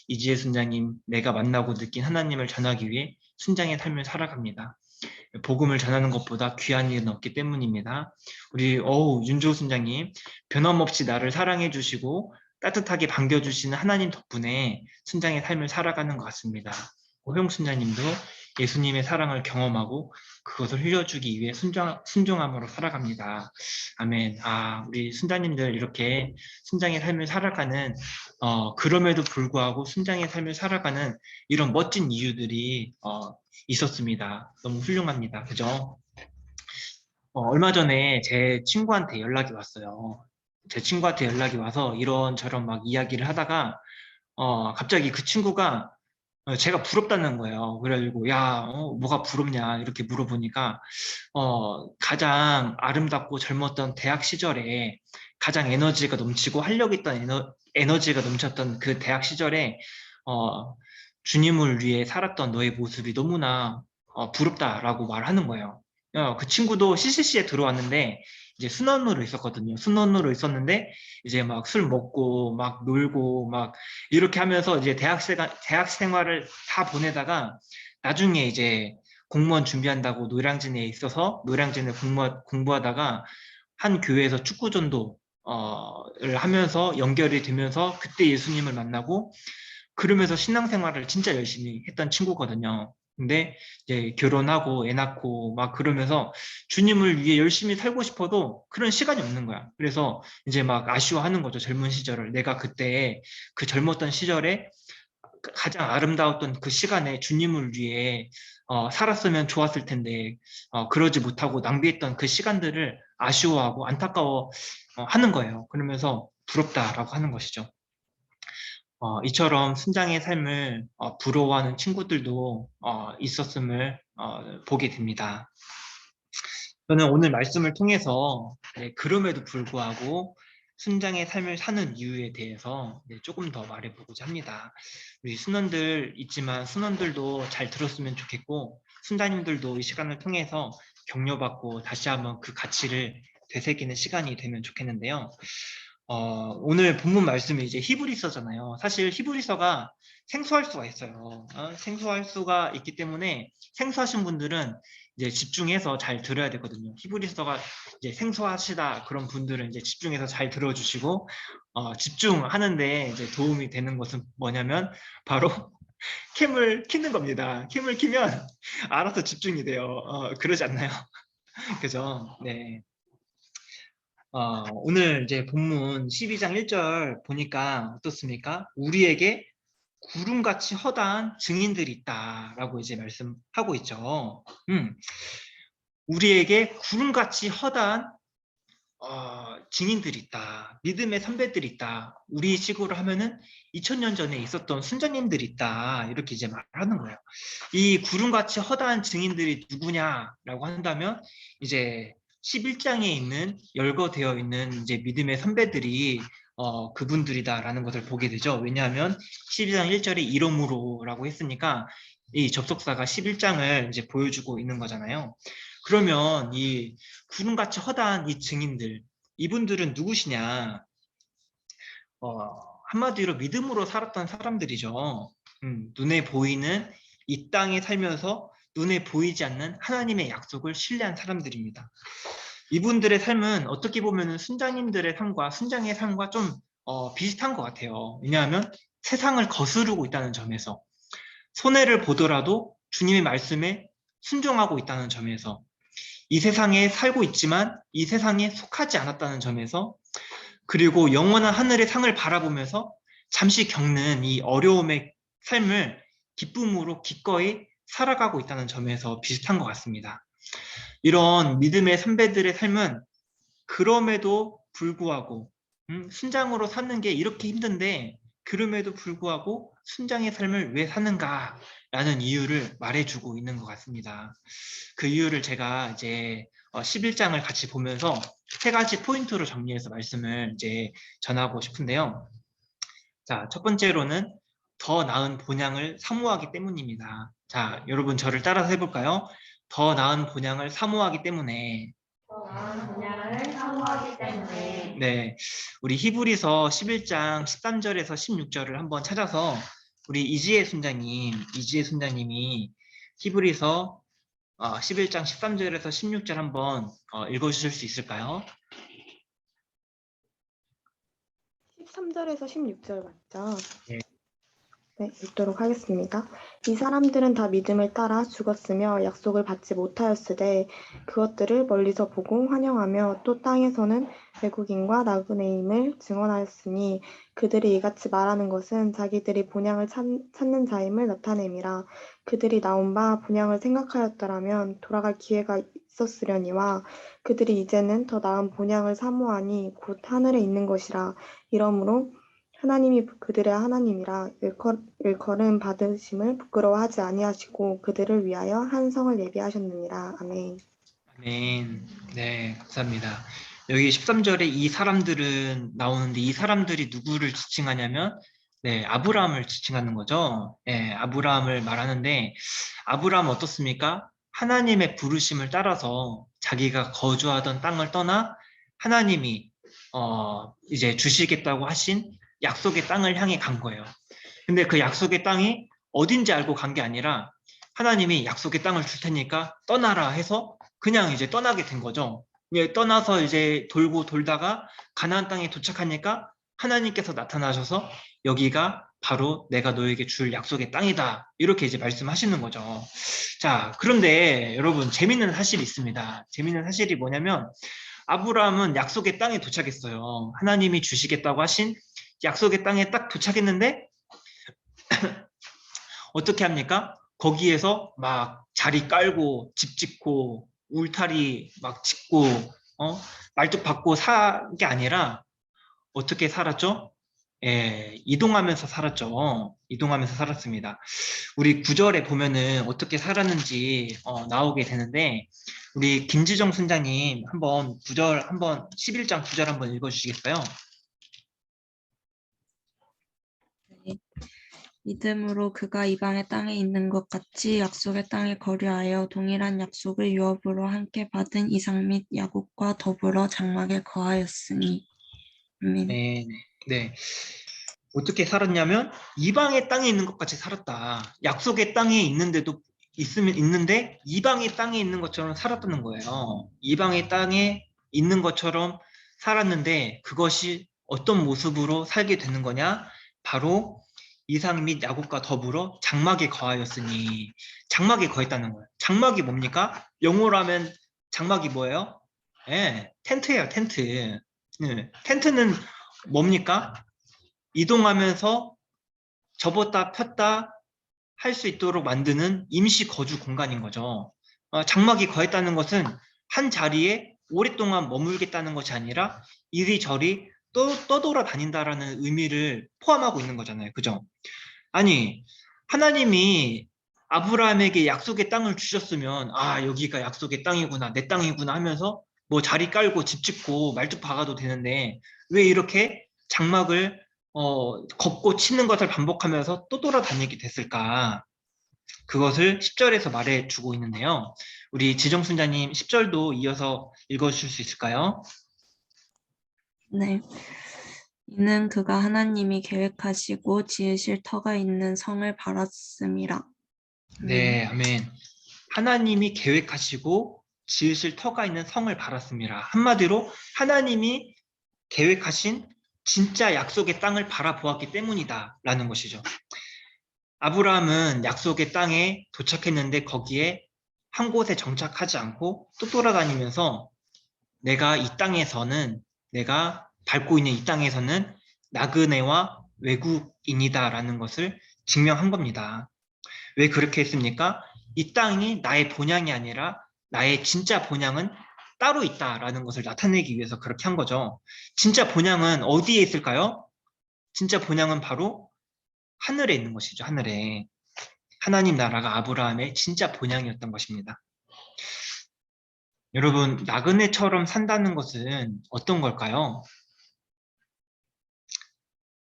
이지혜 순장님, 내가 만나고 느낀 하나님을 전하기 위해 순장의 삶을 살아갑니다. 복음을 전하는 것보다 귀한 일은 없기 때문입니다. 우리 윤조 순장님, 변함없이 나를 사랑해 주시고 따뜻하게 반겨주시는 하나님 덕분에 순장의 삶을 살아가는 것 같습니다. 호영 순장님도 예수님의 사랑을 경험하고 그것을 흘려주기 위해 순종함으로 살아갑니다. 아멘. 우리 순자님들 이렇게 순장의 삶을 살아가는 그럼에도 불구하고 순장의 삶을 살아가는 이런 멋진 이유들이 있었습니다. 너무 훌륭합니다. 그죠? 얼마 전에 제 친구한테 연락이 왔어요. 제 친구한테 연락이 와서 이런저런 막 이야기를 하다가 갑자기 그 친구가 제가 부럽다는 거예요. 그래가지고 야, 뭐가 부럽냐 이렇게 물어보니까 가장 아름답고 젊었던 대학 시절에 가장 에너지가 넘치고 활력 있던 에너지가 넘쳤던 그 대학 시절에 주님을 위해 살았던 너의 모습이 너무나 부럽다라고 말하는 거예요. 그 친구도 CCC에 들어왔는데 이제 순원으로 있었거든요. 순원으로 있었는데 이제 막 술 먹고 막 놀고 막 이렇게 하면서 이제 대학 생활을 다 보내다가 나중에 이제 공무원 준비한다고 노량진에 있어서 노량진에 공부하다가 한 교회에서 축구 전도를 하면서 연결이 되면서 그때 예수님을 만나고 그러면서 신앙생활을 진짜 열심히 했던 친구거든요. 근데 이제 결혼하고 애 낳고 막 그러면서 주님을 위해 열심히 살고 싶어도 그런 시간이 없는 거야. 그래서 이제 막 아쉬워하는 거죠. 젊은 시절을. 내가 그때 그 젊었던 시절에 가장 아름다웠던 그 시간에 주님을 위해 살았으면 좋았을 텐데 그러지 못하고 낭비했던 그 시간들을 아쉬워하고 안타까워 하는 거예요. 그러면서 부럽다라고 하는 것이죠. 이처럼 순장의 삶을 부러워하는 친구들도 있었음을 보게 됩니다. 저는 오늘 말씀을 통해서 그럼에도 불구하고 순장의 삶을 사는 이유에 대해서 조금 더 말해보고자 합니다. 우리 순원들 있지만 순원들도 잘 들었으면 좋겠고 순자님들도 이 시간을 통해서 격려받고 다시 한번 그 가치를 되새기는 시간이 되면 좋겠는데요. 오늘 본문 말씀이 이제 히브리서잖아요. 사실 히브리서가 생소할 수가 있어요. 생소할 수가 있기 때문에 생소하신 분들은 이제 집중해서 잘 들어야 되거든요. 히브리서가 이제 생소하시다 그런 분들은 이제 집중해서 잘 들어주시고 집중하는데 이제 도움이 되는 것은 뭐냐면 바로 캠을 켜는 겁니다. 캠을 켜면 알아서 집중이 돼요. 그러지 않나요? 그죠? 네. 오늘 이제 본문 12장 1절 보니까 어떻습니까? 우리에게 구름같이 허다한 증인들이 있다라고 이제 말씀하고 있죠. 우리에게 구름같이 허다한 증인들이 있다. 믿음의 선배들이 있다. 우리 식으로 하면은 2000년 전에 있었던 순자님들이 있다. 이렇게 이제 말하는 거예요. 이 구름같이 허다한 증인들이 누구냐라고 한다면 이제 11장에 있는 열거되어 있는 이제 믿음의 선배들이 그분들이다라는 것을 보게 되죠. 왜냐하면 12장 1절에 이름으로라고 했으니까 이 접속사가 11장을 이제 보여주고 있는 거잖아요. 그러면 이 구름같이 허다한 이 증인들, 이분들은 누구시냐? 한마디로 믿음으로 살았던 사람들이죠. 눈에 보이는 이 땅에 살면서 눈에 보이지 않는 하나님의 약속을 신뢰한 사람들입니다. 이분들의 삶은 어떻게 보면 순장님들의 삶과 순장의 삶과 좀 비슷한 것 같아요. 왜냐하면 세상을 거스르고 있다는 점에서 손해를 보더라도 주님의 말씀에 순종하고 있다는 점에서 이 세상에 살고 있지만 이 세상에 속하지 않았다는 점에서 그리고 영원한 하늘의 상을 바라보면서 잠시 겪는 이 어려움의 삶을 기쁨으로 기꺼이 살아가고 있다는 점에서 비슷한 것 같습니다. 이런 믿음의 선배들의 삶은 그럼에도 불구하고 순장으로 사는 게 이렇게 힘든데 그럼에도 불구하고 순장의 삶을 왜 사는가라는 이유를 말해주고 있는 것 같습니다. 그 이유를 제가 이제 11장을 같이 보면서 세 가지 포인트로 정리해서 말씀을 이제 전하고 싶은데요. 자, 첫 번째로는 더 나은 본향을 사모하기 때문입니다. 자, 여러분 저를 따라서 해볼까요? 더 나은 본향을 사모하기 때문에. 본향을 사모하기 때문에. 네, 우리 히브리서 11장 13절에서 16절을 한번 찾아서 우리 이지혜 순장님이 히브리서 11장 13절에서 16절 한번 읽어주실 수 있을까요? 13절에서 16절 맞죠? 네. 네, 읽도록 하겠습니다. 이 사람들은 다 믿음을 따라 죽었으며 약속을 받지 못하였으되 그것들을 멀리서 보고 환영하며 또 땅에서는 외국인과 나그네임을 증언하였으니 그들이 이같이 말하는 것은 자기들이 본향을 찾는 자임을 나타냄이라. 그들이 나온 바 본향을 생각하였더라면 돌아갈 기회가 있었으려니와 그들이 이제는 더 나은 본향을 사모하니 곧 하늘에 있는 것이라. 이러므로 하나님이 그들의 하나님이라 일컬음 받으심을 부끄러워하지 아니하시고 그들을 위하여 한 성을 예비하셨느니라. 아멘. 아멘. 네, 감사합니다. 여기 13절에 이 사람들은 나오는데 이 사람들이 누구를 지칭하냐면 아브라함을 지칭하는 거죠. 아브라함을 말하는데 아브라함 어떻습니까? 하나님의 부르심을 따라서 자기가 거주하던 땅을 떠나 하나님이 이제 주시겠다고 하신 약속의 땅을 향해 간 거예요. 근데 그 약속의 땅이 어딘지 알고 간 게 아니라 하나님이 약속의 땅을 줄 테니까 떠나라 해서 그냥 이제 떠나게 된 거죠. 떠나서 이제 돌고 돌다가 가나안 땅에 도착하니까 하나님께서 나타나셔서 여기가 바로 내가 너에게 줄 약속의 땅이다. 이렇게 이제 말씀하시는 거죠. 자, 그런데 여러분 재밌는 사실이 있습니다. 재밌는 사실이 뭐냐면 아브라함은 약속의 땅에 도착했어요. 하나님이 주시겠다고 하신 약속의 땅에 딱 도착했는데 어떻게 합니까? 거기에서 막 자리 깔고 집 짓고 울타리 막 짓고 말뚝 박고 산 게 아니라 어떻게 살았죠? 이동하면서 살았죠. 이동하면서 살았습니다. 우리 9절에 보면은 어떻게 살았는지 나오게 되는데 우리 김지정 순장님 한번 9절 한번 11장 9절 한번 읽어주시겠어요? 믿음으로 그가 이방의 땅에 있는 것 같이 약속의 땅에 거류하여 동일한 약속을 유업으로 함께 받은 이삭 및 야곱과 더불어 장막에 거하였으니. 아멘. 네. 어떻게 살았냐면 이방의 땅에 있는 것 같이 살았다. 약속의 땅에 있는데도 있는데 이방의 땅에 있는 것처럼 살았다는 거예요. 이방의 땅에 있는 것처럼 살았는데 그것이 어떤 모습으로 살게 되는 거냐? 바로 이삭 및 야곱과 더불어 장막에 거하였으니 장막에 거했다는 거예요. 장막이 뭡니까? 영어로 하면 장막이 뭐예요? 텐트예요, 텐트. 텐트는 뭡니까? 이동하면서 접었다 폈다 할 수 있도록 만드는 임시 거주 공간인 거죠. 장막이 거했다는 것은 한 자리에 오랫동안 머물겠다는 것이 아니라 이리저리 떠돌아다닌다라는 의미를 포함하고 있는 거잖아요. 그죠? 아니, 하나님이 아브라함에게 약속의 땅을 주셨으면 여기가 약속의 땅이구나, 내 땅이구나 하면서 뭐 자리 깔고 집 짓고 말뚝 박아도 되는데 왜 이렇게 장막을 걷고 치는 것을 반복하면서 또 돌아다니게 됐을까? 그것을 10절에서 말해주고 있는데요. 우리 지정순자님 10절도 이어서 읽어주실 수 있을까요? 네. 이는 그가 하나님이 계획하시고 지으실 터가 있는 성을 바랐음이라. 네, 아멘. 하나님이 계획하시고 지으실 터가 있는 성을 바랐습니다. 한마디로 하나님이 계획하신 진짜 약속의 땅을 바라보았기 때문이다 라는 것이죠. 아브라함은 약속의 땅에 도착했는데 거기에 한 곳에 정착하지 않고 또 돌아다니면서 내가 밟고 있는 이 땅에서는 나그네와 외국인이다 라는 것을 증명한 겁니다. 왜 그렇게 했습니까? 이 땅이 나의 본향이 아니라 나의 진짜 본향은 따로 있다라는 것을 나타내기 위해서 그렇게 한 거죠. 진짜 본향은 어디에 있을까요? 진짜 본향은 바로 하늘에 있는 것이죠. 하늘에. 하나님 나라가 아브라함의 진짜 본향이었던 것입니다. 여러분, 나그네처럼 산다는 것은 어떤 걸까요?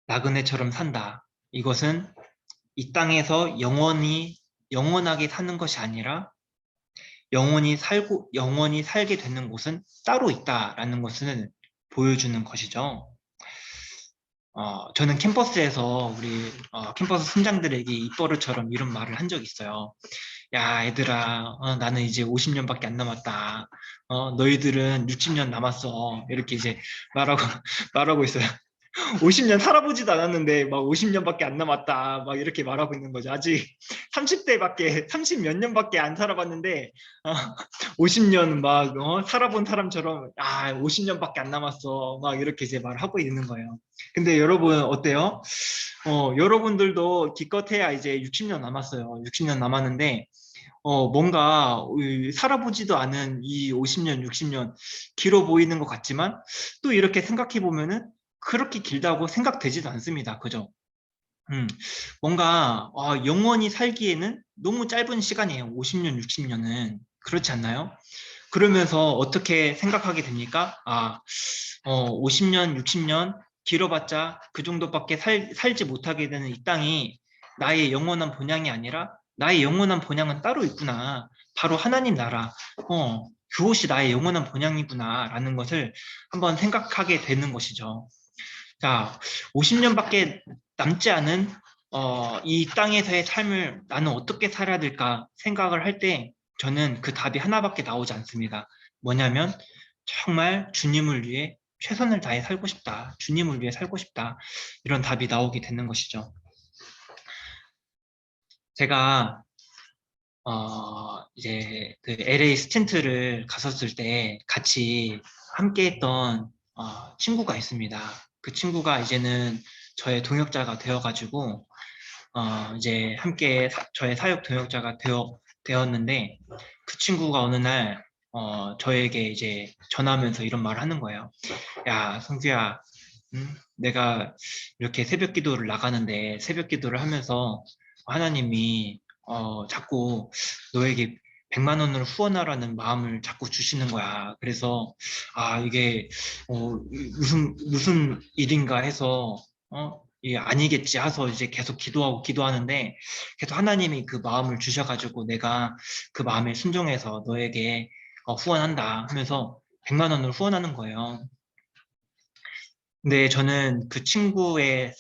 나그네처럼 산다. 이것은 이 땅에서 영원하게 사는 것이 아니라 영원히 살게 되는 곳은 따로 있다라는 것을 보여주는 것이죠. 저는 캠퍼스에서 우리 캠퍼스 순장들에게 입버릇처럼 이런 말을 한 적이 있어요. 야, 얘들아, 나는 이제 50년밖에 안 남았다. 너희들은 60년 남았어. 이렇게 이제 말하고 있어요. 50년 살아보지도 않았는데 막 50년밖에 안 남았다 막 이렇게 말하고 있는 거죠. 아직 30대밖에 30 몇 년밖에 안 살아봤는데 50년 막 살아본 사람처럼 50년밖에 안 남았어 막 이렇게 이제 말하고 있는 거예요. 근데 여러분 어때요? 여러분들도 기껏해야 이제 60년 남았어요. 60년 남았는데 뭔가 살아보지도 않은 이 50년, 60년 길어 보이는 것 같지만 또 이렇게 생각해 보면은 그렇게 길다고 생각되지도 않습니다. 그죠? 뭔가 영원히 살기에는 너무 짧은 시간이에요. 50년, 60년은. 그렇지 않나요? 그러면서 어떻게 생각하게 됩니까? 50년, 60년 길어봤자 그 정도밖에 살지 못하게 되는 이 땅이 나의 영원한 본향이 아니라 나의 영원한 본향은 따로 있구나. 바로 하나님 나라. 그것이 나의 영원한 본향이구나. 라는 것을 한번 생각하게 되는 것이죠. 자, 50년밖에 남지 않은 이 땅에서의 삶을 나는 어떻게 살아야 될까 생각을 할 때 저는 그 답이 하나밖에 나오지 않습니다. 뭐냐면 정말 주님을 위해 최선을 다해 살고 싶다. 주님을 위해 살고 싶다. 이런 답이 나오게 되는 것이죠. 제가 이제 그 LA 스틴트를 갔었을 때 같이 함께 했던 친구가 있습니다. 그 친구가 이제는 저의 동역자가 되어가지고 이제 함께 저의 사역 동역자가 되었는데 그 친구가 어느 날 저에게 이제 전하면서 이런 말을 하는 거예요. 야, 성규야, 내가 이렇게 새벽 기도를 나가는데 새벽 기도를 하면서 하나님이 자꾸 너에게 100만 원을 후원하라는 마음을 자꾸 주시는 거야. 그래서 이게 무슨 일인가 해서 이게 아니겠지 해서 이제 계속 기도하는데 계속 하나님이 그 마음을 주셔가지고 내가 그 마음에 순종해서 너에게 후원한다 하면서 100만 원을 후원하는 거예요. 근데 저는 그 친구의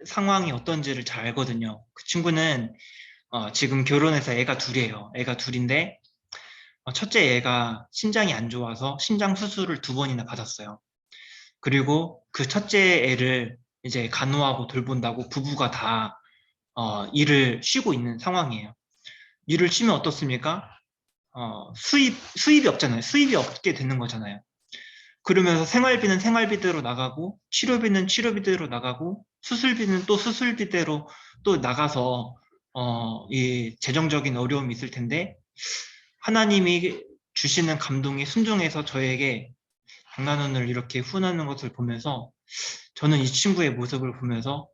상황이 어떤지를 잘 알거든요. 그 친구는 지금 결혼해서 애가 둘이에요. 애가 둘인데 첫째 애가 심장이 안 좋아서 심장 수술을 2번이나 받았어요. 그리고 그 첫째 애를 이제 간호하고 돌본다고 부부가 다 일을 쉬고 있는 상황이에요. 일을 쉬면 어떻습니까? 수입이 없잖아요. 수입이 없게 되는 거잖아요. 그러면서 생활비는 생활비대로 나가고 치료비는 치료비대로 나가고 수술비는 또 수술비대로 또 나가서 이 재정적인 어려움이 있을 텐데 하나님이 주시는 감동에 순종해서 저에게 100만 원을 이렇게 후원하는 것을 보면서 저는 이 친구의 모습을 보면서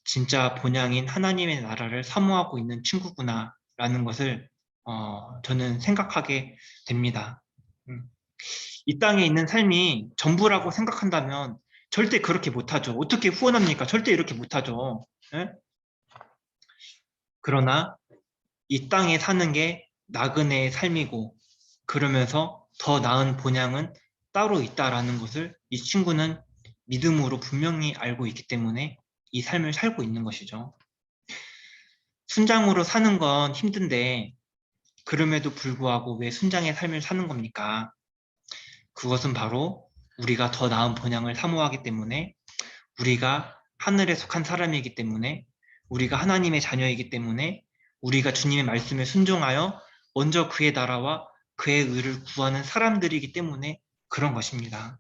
진짜 본향인 하나님의 나라를 사모하고 있는 친구구나 라는 것을 저는 생각하게 됩니다. 이 땅에 있는 삶이 전부라고 생각한다면 절대 그렇게 못하죠. 어떻게 후원합니까? 절대 이렇게 못하죠. 예? 그러나 이 땅에 사는 게 나그네의 삶이고 그러면서 더 나은 본향은 따로 있다라는 것을 이 친구는 믿음으로 분명히 알고 있기 때문에 이 삶을 살고 있는 것이죠. 순장으로 사는 건 힘든데 그럼에도 불구하고 왜 순장의 삶을 사는 겁니까? 그것은 바로 우리가 더 나은 본향을 사모하기 때문에 우리가 하늘에 속한 사람이기 때문에 우리가 하나님의 자녀이기 때문에 우리가 주님의 말씀에 순종하여 먼저 그의 나라와 그의 의를 구하는 사람들이기 때문에 그런 것입니다.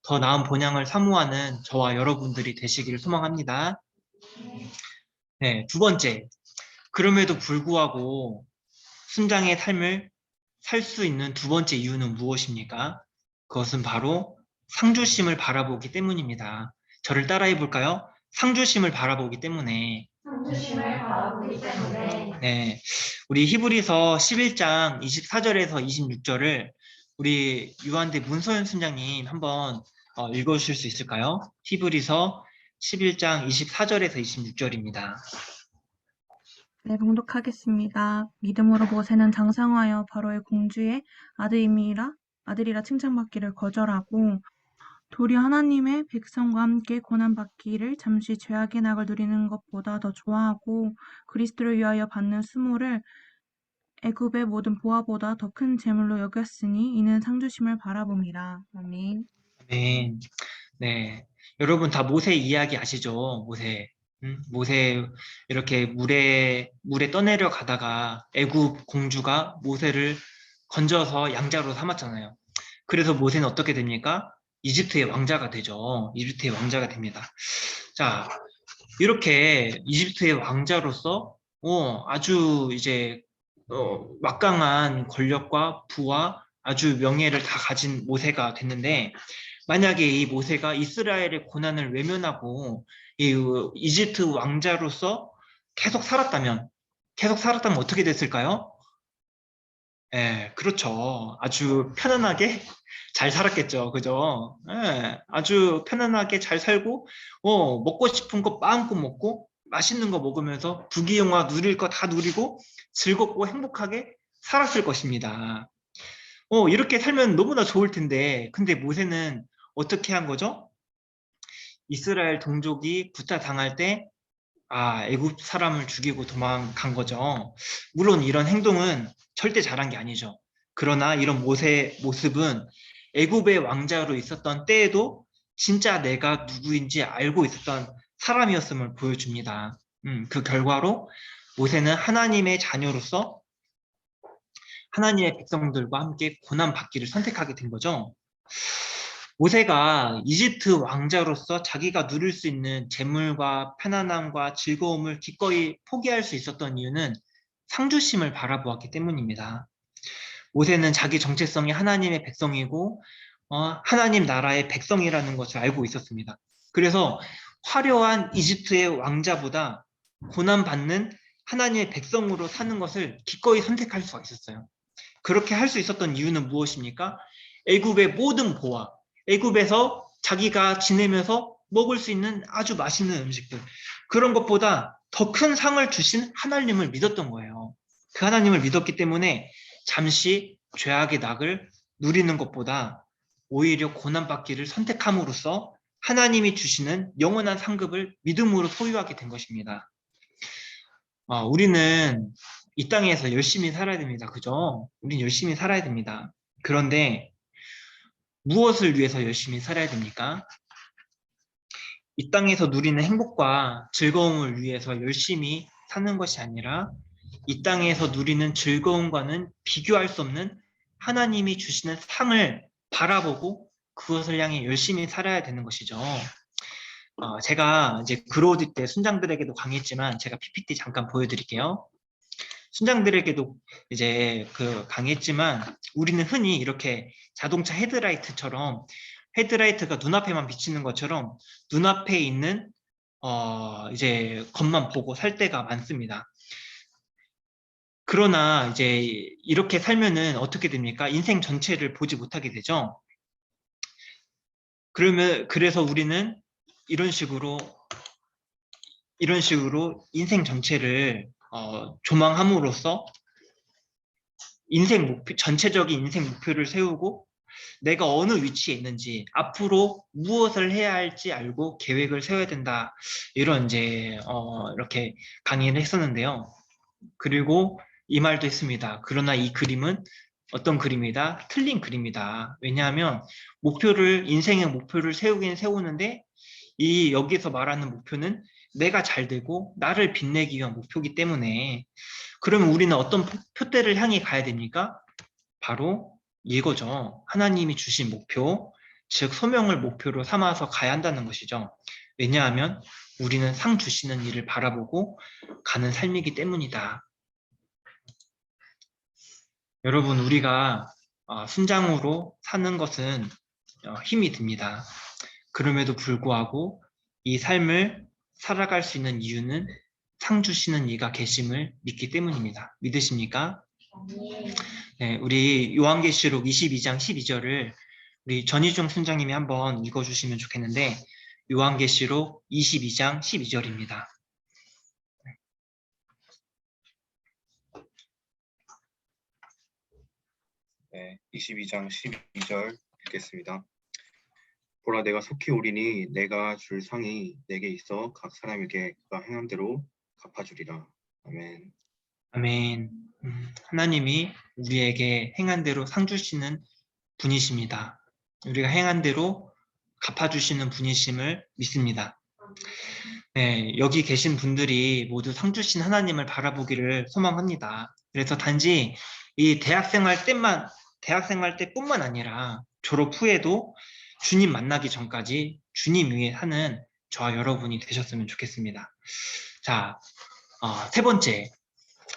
더 나은 본향을 사모하는 저와 여러분들이 되시기를 소망합니다. 네, 2번째. 그럼에도 불구하고 순장의 삶을 살 수 있는 2번째 이유는 무엇입니까? 그것은 바로 상주심을 바라보기 때문입니다. 저를 따라해 볼까요? 상주심을 바라보기 때문에. 상주심을 바라보기 때문에. 네, 우리 히브리서 11장 24절에서 26절을 우리 유한대 문서연 순장님 한번 읽어주실 수 있을까요? 히브리서 11장 24절에서 26절입니다. 네, 봉독하겠습니다. 믿음으로 모세는 장성하여 바로의 공주의 아들이라 칭찬받기를 거절하고 도리어 하나님의 백성과 함께 고난받기를 잠시 죄악의 낙을 누리는 것보다 더 좋아하고 그리스도를 위하여 받는 수모를 애굽의 모든 보화보다 더 큰 재물로 여겼으니 이는 상주심을 바라봅니다. 아멘. 아멘. 네, 여러분 다 모세 이야기 아시죠? 모세. 모세 이렇게 물에 떠내려 가다가 애굽 공주가 모세를 건져서 양자로 삼았잖아요. 그래서 모세는 어떻게 됩니까? 이집트의 왕자가 되죠. 이집트의 왕자가 됩니다. 자, 이렇게 이집트의 왕자로서 아주 이제 막강한 권력과 부와 아주 명예를 다 가진 모세가 됐는데, 만약에 이 모세가 이스라엘의 고난을 외면하고 이 이집트 왕자로서 계속 살았다면 어떻게 됐을까요? 예, 그렇죠. 아주 편안하게 잘 살았겠죠. 그죠? 예, 아주 편안하게 잘 살고, 먹고 싶은 거 마음껏 먹고, 맛있는 거 먹으면서 부귀영화 누릴 거 다 누리고, 즐겁고 행복하게 살았을 것입니다. 이렇게 살면 너무나 좋을 텐데, 근데 모세는 어떻게 한 거죠? 이스라엘 동족이 구타당할 때, 애굽 사람을 죽이고 도망간 거죠. 물론 이런 행동은 절대 잘한 게 아니죠. 그러나 이런 모세의 모습은 애굽의 왕자로 있었던 때에도 진짜 내가 누구인지 알고 있었던 사람이었음을 보여줍니다. 그 결과로 모세는 하나님의 자녀로서 하나님의 백성들과 함께 고난받기를 선택하게 된 거죠. 모세가 이집트 왕자로서 자기가 누릴 수 있는 재물과 편안함과 즐거움을 기꺼이 포기할 수 있었던 이유는 상주심을 바라보았기 때문입니다. 모세는 자기 정체성이 하나님의 백성이고 하나님 나라의 백성이라는 것을 알고 있었습니다. 그래서 화려한 이집트의 왕자보다 고난받는 하나님의 백성으로 사는 것을 기꺼이 선택할 수가 있었어요. 그렇게 할 수 있었던 이유는 무엇입니까? 애굽의 모든 보화, 애굽에서 자기가 지내면서 먹을 수 있는 아주 맛있는 음식들, 그런 것보다 더 큰 상을 주신 하나님을 믿었던 거예요. 그 하나님을 믿었기 때문에 잠시 죄악의 낙을 누리는 것보다 오히려 고난받기를 선택함으로써 하나님이 주시는 영원한 상급을 믿음으로 소유하게 된 것입니다. 우리는 이 땅에서 열심히 살아야 됩니다. 그죠? 우린 열심히 살아야 됩니다. 그런데 무엇을 위해서 열심히 살아야 됩니까? 이 땅에서 누리는 행복과 즐거움을 위해서 열심히 사는 것이 아니라 이 땅에서 누리는 즐거움과는 비교할 수 없는 하나님이 주시는 상을 바라보고 그것을 향해 열심히 살아야 되는 것이죠. 제가 이제 그로우드 때 순장들에게도 강의했지만 제가 PPT 잠깐 보여드릴게요. 순장들에게도 이제 강의했지만 우리는 흔히 이렇게 자동차 헤드라이트처럼 헤드라이트가 눈앞에만 비치는 것처럼 눈앞에 있는 이제 것만 보고 살 때가 많습니다. 그러나 이제 이렇게 살면은 어떻게 됩니까? 인생 전체를 보지 못하게 되죠. 그래서 우리는 이런 식으로 인생 전체를 조망함으로써 전체적인 인생 목표를 세우고 내가 어느 위치에 있는지 앞으로 무엇을 해야 할지 알고 계획을 세워야 된다. 이런 이제 이렇게 강의를 했었는데요. 그리고 이 말도 했습니다. 그러나 이 그림은 어떤 그림이다? 틀린 그림이다. 왜냐하면 인생의 목표를 세우긴 세우는데 여기서 말하는 목표는 내가 잘 되고 나를 빛내기 위한 목표이기 때문에 그러면 우리는 어떤 표대를 향해 가야 됩니까? 바로 이거죠. 하나님이 주신 목표, 즉 소명을 목표로 삼아서 가야 한다는 것이죠. 왜냐하면 우리는 상 주시는 일을 바라보고 가는 삶이기 때문이다. 여러분, 우리가 순장으로 사는 것은 힘이 듭니다. 그럼에도 불구하고 이 삶을 살아갈 수 있는 이유는 상 주시는 이가 계심을 믿기 때문입니다. 믿으십니까? 네, 우리 요한계시록 22장 12절을 우리 전희중 순장님이 한번 읽어주시면 좋겠는데 요한계시록 22장 12절입니다. 네, 22장 12절 읽겠습니다. 보라, 내가 속히 오리니 내가 줄 상이 내게 있어 각 사람에게 그가 행한 대로 갚아주리라. 아멘. 아멘. 하나님이 우리에게 행한 대로 상 주시는 분이십니다. 우리가 행한 대로 갚아주시는 분이심을 믿습니다. 네, 여기 계신 분들이 모두 상 주신 하나님을 바라보기를 소망합니다. 그래서 단지 이 대학생활 때뿐만 아니라 졸업 후에도 주님 만나기 전까지 주님 위에 사는 저와 여러분이 되셨으면 좋겠습니다. 자, 세 번째.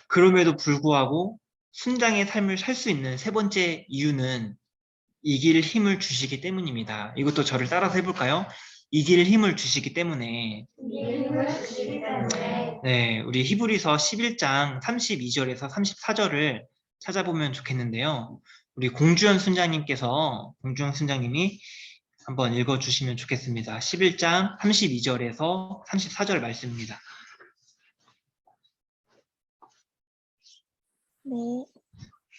그럼에도 불구하고 순장의 삶을 살 수 있는 세 번째 이유는 이길 힘을 주시기 때문입니다. 이것도 저를 따라서 해볼까요? 이길 힘을 주시기 때문에. 네, 우리 히브리서 11장 32절에서 34절을 찾아보면 좋겠는데요. 우리 공주현 순장님이 한번 읽어주시면 좋겠습니다. 11장 32절에서 34절 말씀입니다. 네,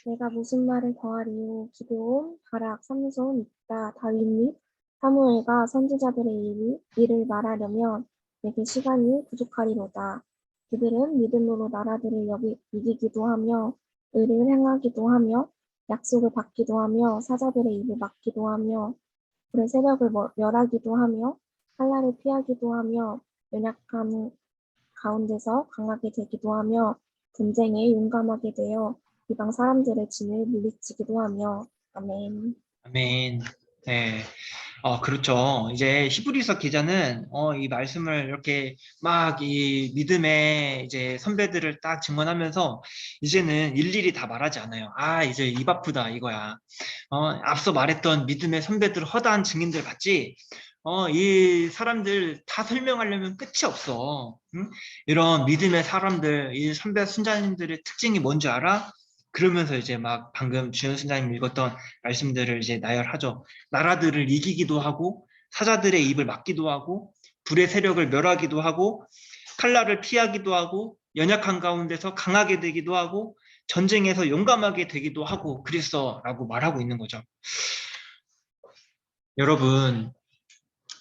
내가 무슨 말을 더하리요. 기드온, 바락, 삼손, 입다, 다윗 및 사무엘과 선지자들의 일을 말하려면 내게 시간이 부족하리로다. 그들은 믿음으로 나라들을 이기기도 하며 의를 행하기도 하며 약속을 받기도 하며 사자들의 입을 막기도 하며 불의 세력을 멸하기도 하며 칼날을 피하기도 하며 연약한 가운데서 강하게 되기도 하며 전쟁에 용감하게 되어 이방 사람들의 진을 물리치기도 하며. 아멘. 아멘. 네. 그렇죠. 이제 히브리서 기자는 이 말씀을 이렇게 막 이 믿음의 이제 선배들을 딱 증언하면서 이제는 일일이 다 말하지 않아요. 이제 입 아프다 이거야. 앞서 말했던 믿음의 선배들 허다한 증인들 봤지? 이 사람들 다 설명하려면 끝이 없어. 응? 이런 믿음의 사람들, 이 선배 순자님들의 특징이 뭔지 알아? 그러면서 이제 막 방금 주연 순자님 읽었던 말씀들을 이제 나열하죠. 나라들을 이기기도 하고 사자들의 입을 막기도 하고 불의 세력을 멸하기도 하고 칼날을 피하기도 하고 연약한 가운데서 강하게 되기도 하고 전쟁에서 용감하게 되기도 하고 그랬어라고 말하고 있는 거죠. 여러분,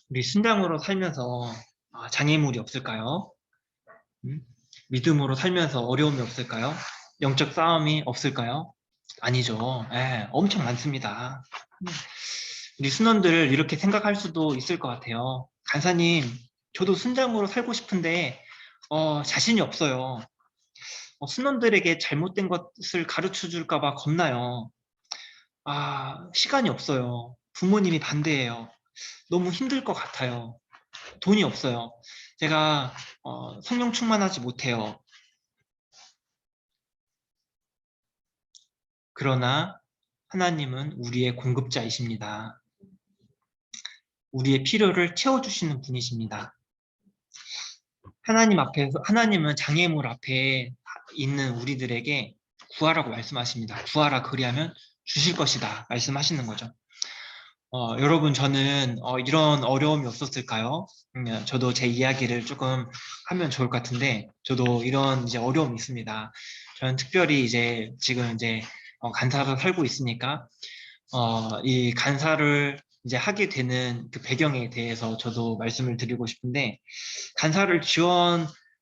우리 순장으로 살면서 장애물이 없을까요? 믿음으로 살면서 어려움이 없을까요? 영적 싸움이 없을까요? 아니죠. 엄청 많습니다. 우리 순원들 이렇게 생각할 수도 있을 것 같아요. 간사님, 저도 순장으로 살고 싶은데 자신이 없어요. 순원들에게 잘못된 것을 가르쳐 줄까 봐 겁나요. 시간이 없어요. 부모님이 반대해요. 너무 힘들 것 같아요. 돈이 없어요. 제가 성령 충만하지 못해요. 그러나 하나님은 우리의 공급자이십니다. 우리의 필요를 채워주시는 분이십니다. 하나님은 장애물 앞에 있는 우리들에게 구하라고 말씀하십니다. 구하라 그리하면 주실 것이다 말씀하시는 거죠. 여러분, 저는 이런 어려움이 없었을까요? 저도 제 이야기를 조금 하면 좋을 것 같은데, 저도 이런 이제 어려움이 있습니다. 저는 특별히 이제 지금 이제 간사로 살고 있으니까 이 간사를 이제 하게 되는 그 배경에 대해서 저도 말씀을 드리고 싶은데, 간사를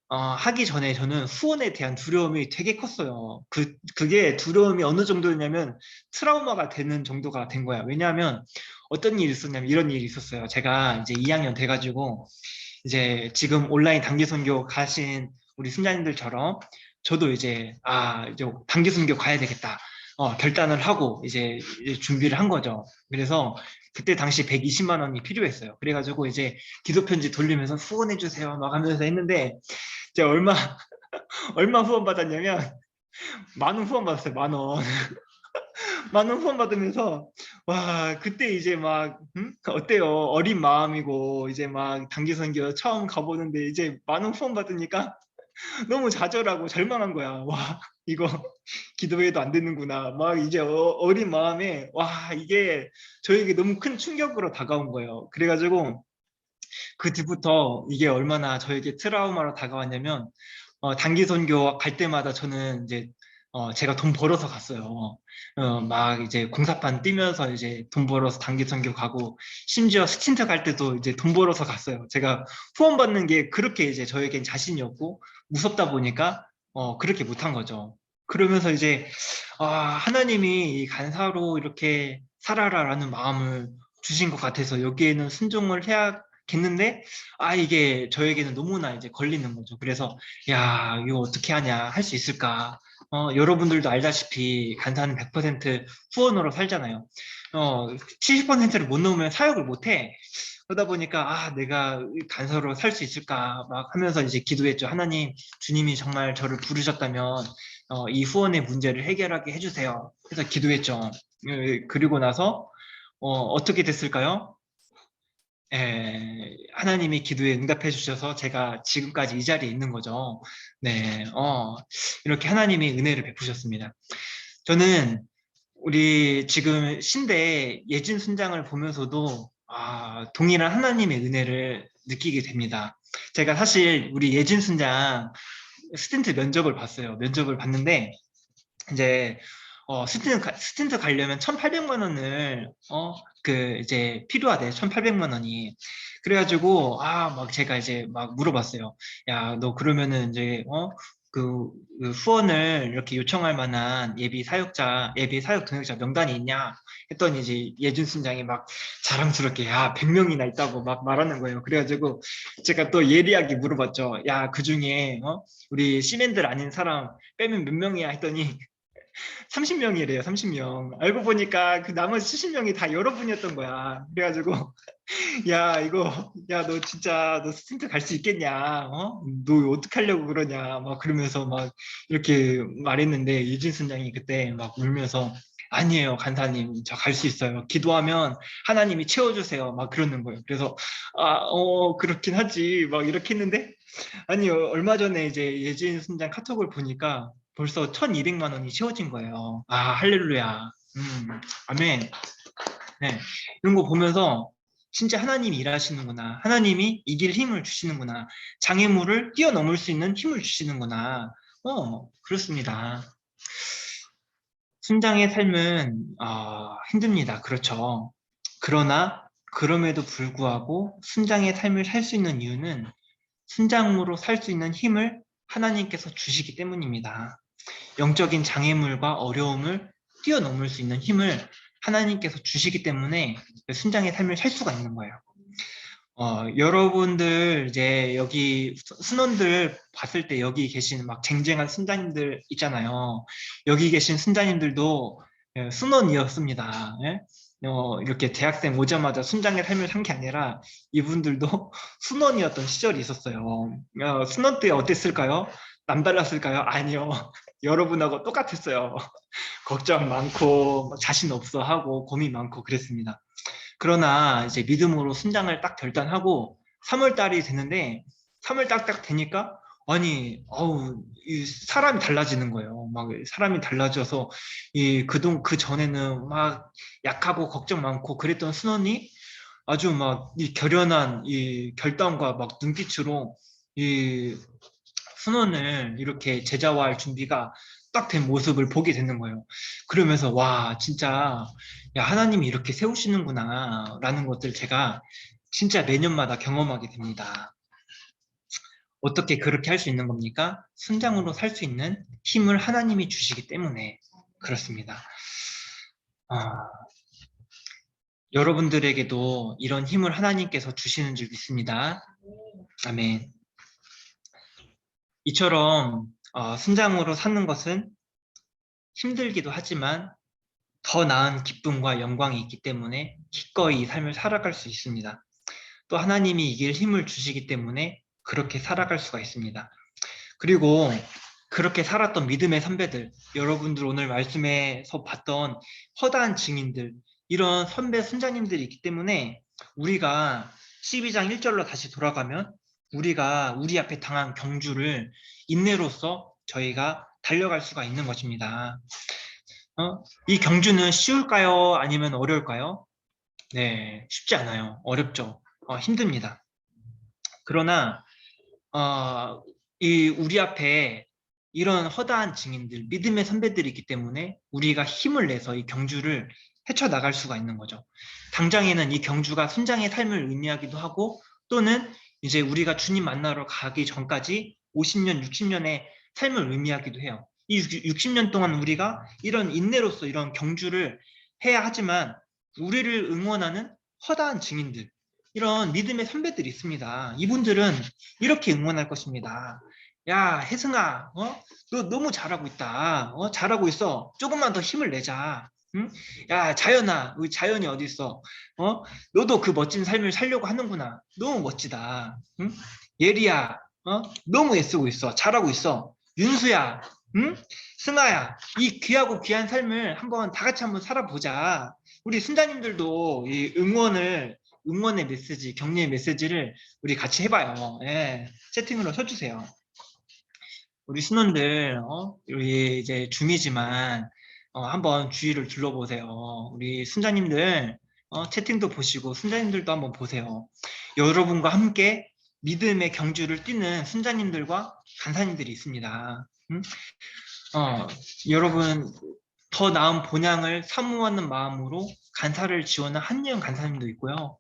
하기 전에 저는 후원에 대한 두려움이 되게 컸어요. 그게 두려움이 어느 정도였냐면 트라우마가 되는 정도가 된 거야. 왜냐하면 어떤 일이 있었냐면 이런 일이 있었어요. 제가 이제 2학년 돼가지고 이제 지금 온라인 단기 선교 가신 우리 순자님들처럼 저도 이제 이제 단기 선교 가야 되겠다. 결단을 하고 이제 준비를 한 거죠. 그래서 그때 당시 120만 원이 필요했어요. 그래가지고 이제 기도 편지 돌리면서 후원해 주세요 막 하면서 했는데 제가 얼마 후원 받았냐면 10,000원 후원 받았어요. 10,000원. 10,000원 후원 받으면서 와 그때 이제 막 어때요? 어린 마음이고 이제 막 단기 선교 처음 가보는데 이제 10,000원 후원 받으니까 너무 좌절하고 절망한 거야. 와 이거 기도해도 안 되는구나. 막 이제 어린 마음에 와 이게 저에게 너무 큰 충격으로 다가온 거예요. 그래가지고 그 뒤부터 이게 얼마나 저에게 트라우마로 다가왔냐면 단기 선교 갈 때마다 저는 이제 제가 돈 벌어서 갔어요. 막 이제 공사판 뛰면서 이제 돈 벌어서 단기 선교 가고 심지어 스틴트 갈 때도 이제 돈 벌어서 갔어요. 제가 후원 받는 게 그렇게 이제 저에겐 자신이 없고 무섭다 보니까 그렇게 못한 거죠. 그러면서 이제 하나님이 이 간사로 이렇게 살아라라는 마음을 주신 것 같아서 여기에는 순종을 해야겠는데 이게 저에게는 너무나 이제 걸리는 거죠. 그래서 야, 이거 어떻게 하냐, 할 수 있을까? 여러분들도 알다시피 간사는 100% 후원으로 살잖아요. 70%를 못 넣으면 사역을 못 해. 그러다 보니까 내가 간사로 살 수 있을까 막 하면서 이제 기도했죠. 하나님, 주님이 정말 저를 부르셨다면 이 후원의 문제를 해결하게 해주세요. 그래서 기도했죠. 그리고 나서 어떻게 됐을까요? 하나님이 기도에 응답해 주셔서 제가 지금까지 이 자리에 있는 거죠. 네, 이렇게 하나님이 은혜를 베푸셨습니다. 저는 우리 지금 신대 예진 순장을 보면서도 동일한 하나님의 은혜를 느끼게 됩니다. 제가 사실 우리 예진 순장 스틴트 면접을 봤어요. 면접을 봤는데 이제 스틴트 가려면 1,800만 원을 이제 필요하대. 1,800만 원이. 그래가지고 막 제가 이제 막 물어봤어요. 야, 너 그러면은 이제 그 후원을 이렇게 요청할 만한 예비 사역 동역자 명단이 있냐 했더니 이제 예준 순장이 막 자랑스럽게 100명이나 있다고 막 말하는 거예요. 그래가지고 제가 또 예리하게 물어봤죠. 야, 그 중에 우리 시민들 아닌 사람 빼면 몇 명이야 했더니 30명이래요. 30명. 알고 보니까 그 나머지 70명이 다 여러분이었던 거야. 그래가지고 너 진짜 너 스틴트 갈 수 있겠냐? 너 어떻게 하려고 그러냐? 막 그러면서 막 이렇게 말했는데 유진 순장이 그때 막 울면서 아니에요, 간사님, 저 갈 수 있어요. 기도하면 하나님이 채워주세요. 막 그러는 거예요. 그래서 그렇긴 하지. 막 이렇게 했는데 아니요, 얼마 전에 이제 예진 순장 카톡을 보니까 벌써 1,200만 원이 채워진 거예요. 할렐루야. 아멘. 네, 이런 거 보면서 진짜 하나님이 일하시는구나. 하나님이 이길 힘을 주시는구나. 장애물을 뛰어넘을 수 있는 힘을 주시는구나. 그렇습니다. 순장의 삶은 힘듭니다. 그렇죠. 그러나 그럼에도 불구하고 순장의 삶을 살 수 있는 이유는 순장으로 살 수 있는 힘을 하나님께서 주시기 때문입니다. 영적인 장애물과 어려움을 뛰어넘을 수 있는 힘을 하나님께서 주시기 때문에 순장의 삶을 살 수가 있는 거예요. 여러분들 이제 여기 순원들 봤을 때 여기 계신 막 쟁쟁한 순장님들 있잖아요. 여기 계신 순장님들도 순원이었습니다. 이렇게 대학생 오자마자 순장의 삶을 산 게 아니라 이분들도 순원이었던 시절이 있었어요. 순원 때 어땠을까요? 남달랐을까요? 아니요. 여러분하고 똑같았어요. 걱정 많고 자신 없어 하고 고민 많고 그랬습니다. 그러나 이제 믿음으로 순장을 딱 결단하고 3월 달이 됐는데 3월 딱 되니까 이 사람이 달라지는 거예요. 막 사람이 달라져서 그 전에는 막 약하고 걱정 많고 그랬던 순원이 아주 막 이 결연한 이 결단과 막 눈빛으로 이 순원을 이렇게 제자화할 준비가 딱 된 모습을 보게 되는 거예요. 그러면서 와, 진짜 하나님이 이렇게 세우시는구나 라는 것들 제가 진짜 매년마다 경험하게 됩니다. 어떻게 그렇게 할 수 있는 겁니까? 순장으로 살 수 있는 힘을 하나님이 주시기 때문에 그렇습니다. 여러분들에게도 이런 힘을 하나님께서 주시는 줄 믿습니다. 아멘. 이처럼 순장으로 사는 것은 힘들기도 하지만 더 나은 기쁨과 영광이 있기 때문에 기꺼이 이 삶을 살아갈 수 있습니다. 또 하나님이 이길 힘을 주시기 때문에 그렇게 살아갈 수가 있습니다. 그리고 그렇게 살았던 믿음의 선배들, 여러분들 오늘 말씀에서 봤던 허다한 증인들, 이런 선배 순장님들이 있기 때문에 우리가 12장 1절로 다시 돌아가면 우리가 우리 앞에 당한 경주를 인내로써 저희가 달려갈 수가 있는 것입니다. 이 경주는 쉬울까요? 아니면 어려울까요? 네, 쉽지 않아요. 어렵죠. 힘듭니다. 그러나 우리 앞에 이런 허다한 증인들, 믿음의 선배들이 있기 때문에 우리가 힘을 내서 이 경주를 헤쳐나갈 수가 있는 거죠. 당장에는 이 경주가 순장의 삶을 의미하기도 하고 또는 이제 우리가 주님 만나러 가기 전까지 50년, 60년의 삶을 의미하기도 해요. 이 60년 동안 우리가 이런 인내로서 이런 경주를 해야 하지만 우리를 응원하는 허다한 증인들, 이런 믿음의 선배들이 있습니다. 이분들은 이렇게 응원할 것입니다. 야, 혜승아, 너 너무 잘하고 있다. 잘하고 있어. 조금만 더 힘을 내자. 응? 야, 자연아, 우리 자연이 어디 있어? 너도 그 멋진 삶을 살려고 하는구나. 너무 멋지다. 응? 예리야, 너무 애쓰고 있어. 잘하고 있어. 윤수야, 응? 승아야, 이 귀하고 귀한 삶을 한번 다 같이 한번 살아보자. 우리 순자님들도 이 응원의 메시지, 격려의 메시지를 우리 같이 해봐요. 예, 채팅으로 쳐주세요. 우리 신혼들, 우리 이제 줌이지만, 한번 주위를 둘러보세요. 우리 순자님들, 채팅도 보시고, 순자님들도 한번 보세요. 여러분과 함께 믿음의 경주를 뛰는 순자님들과 간사님들이 있습니다. 여러분, 더 나은 본향을 사모하는 마음으로 간사를 지원한 한예은 간사님도 있고요.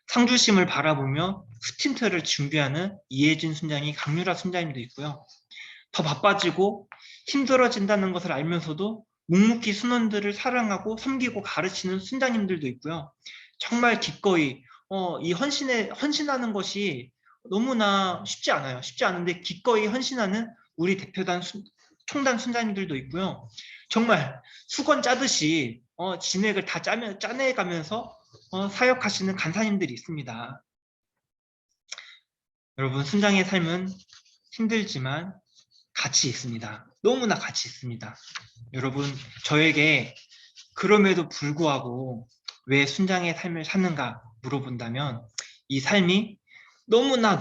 상주심을 바라보며 스틴트를 준비하는 이혜진 순장이 강유라 순장님도 있고요. 더 바빠지고 힘들어진다는 것을 알면서도 묵묵히 순원들을 사랑하고 섬기고 가르치는 순장님들도 있고요. 정말 기꺼이 이 헌신하는 것이 너무나 쉽지 않아요. 쉽지 않은데 기꺼이 헌신하는 우리 대표단 총단 순장님들도 있고요. 정말 수건 짜듯이 진액을 다 짜내가면서 사역하시는 간사님들이 있습니다. 여러분, 순장의 삶은 힘들지만 가치 있습니다. 너무나 가치 있습니다. 여러분, 저에게 그럼에도 불구하고 왜 순장의 삶을 사는가 물어본다면 이 삶이 너무나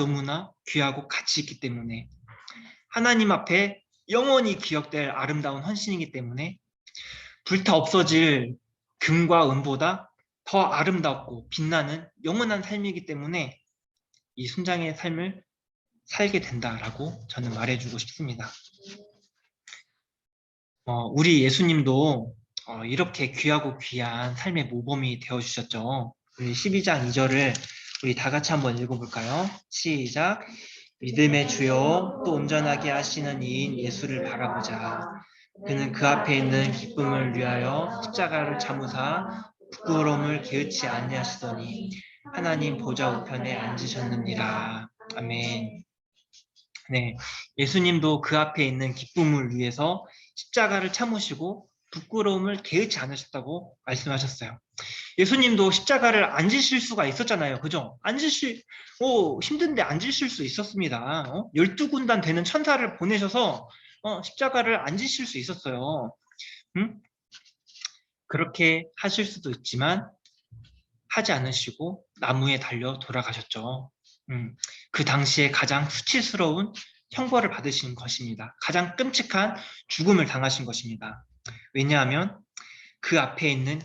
귀하고 가치 있기 때문에, 하나님 앞에 영원히 기억될 아름다운 헌신이기 때문에, 불타 없어질 금과 은보다 더 아름답고 빛나는 영원한 삶이기 때문에 이 순장의 삶을 살게 된다라고 저는 말해주고 싶습니다. 우리 예수님도 이렇게 귀하고 귀한 삶의 모범이 되어주셨죠. 우리 12장 2절을 우리 다 같이 한번 읽어볼까요? 시작. 믿음의 주요 또 온전하게 하시는 이인 예수를 바라보자. 그는 그 앞에 있는 기쁨을 위하여 십자가를 참으사 부끄러움을 게으치 아니하시더니 하나님 보좌 우편에 앉으셨느니라. 아멘. 네, 예수님도 그 앞에 있는 기쁨을 위해서 십자가를 참으시고 부끄러움을 게으치 않으셨다고 말씀하셨어요. 예수님도 십자가를 안 지실 수가 있었잖아요. 그죠? 힘든데 안 지실 수 있었습니다. 12군단 되는 천사를 보내셔서 십자가를 안 지실 수 있었어요. 그렇게 하실 수도 있지만 하지 않으시고 나무에 달려 돌아가셨죠. 그 당시에 가장 수치스러운 형벌을 받으신 것입니다. 가장 끔찍한 죽음을 당하신 것입니다. 왜냐하면 그 앞에 있는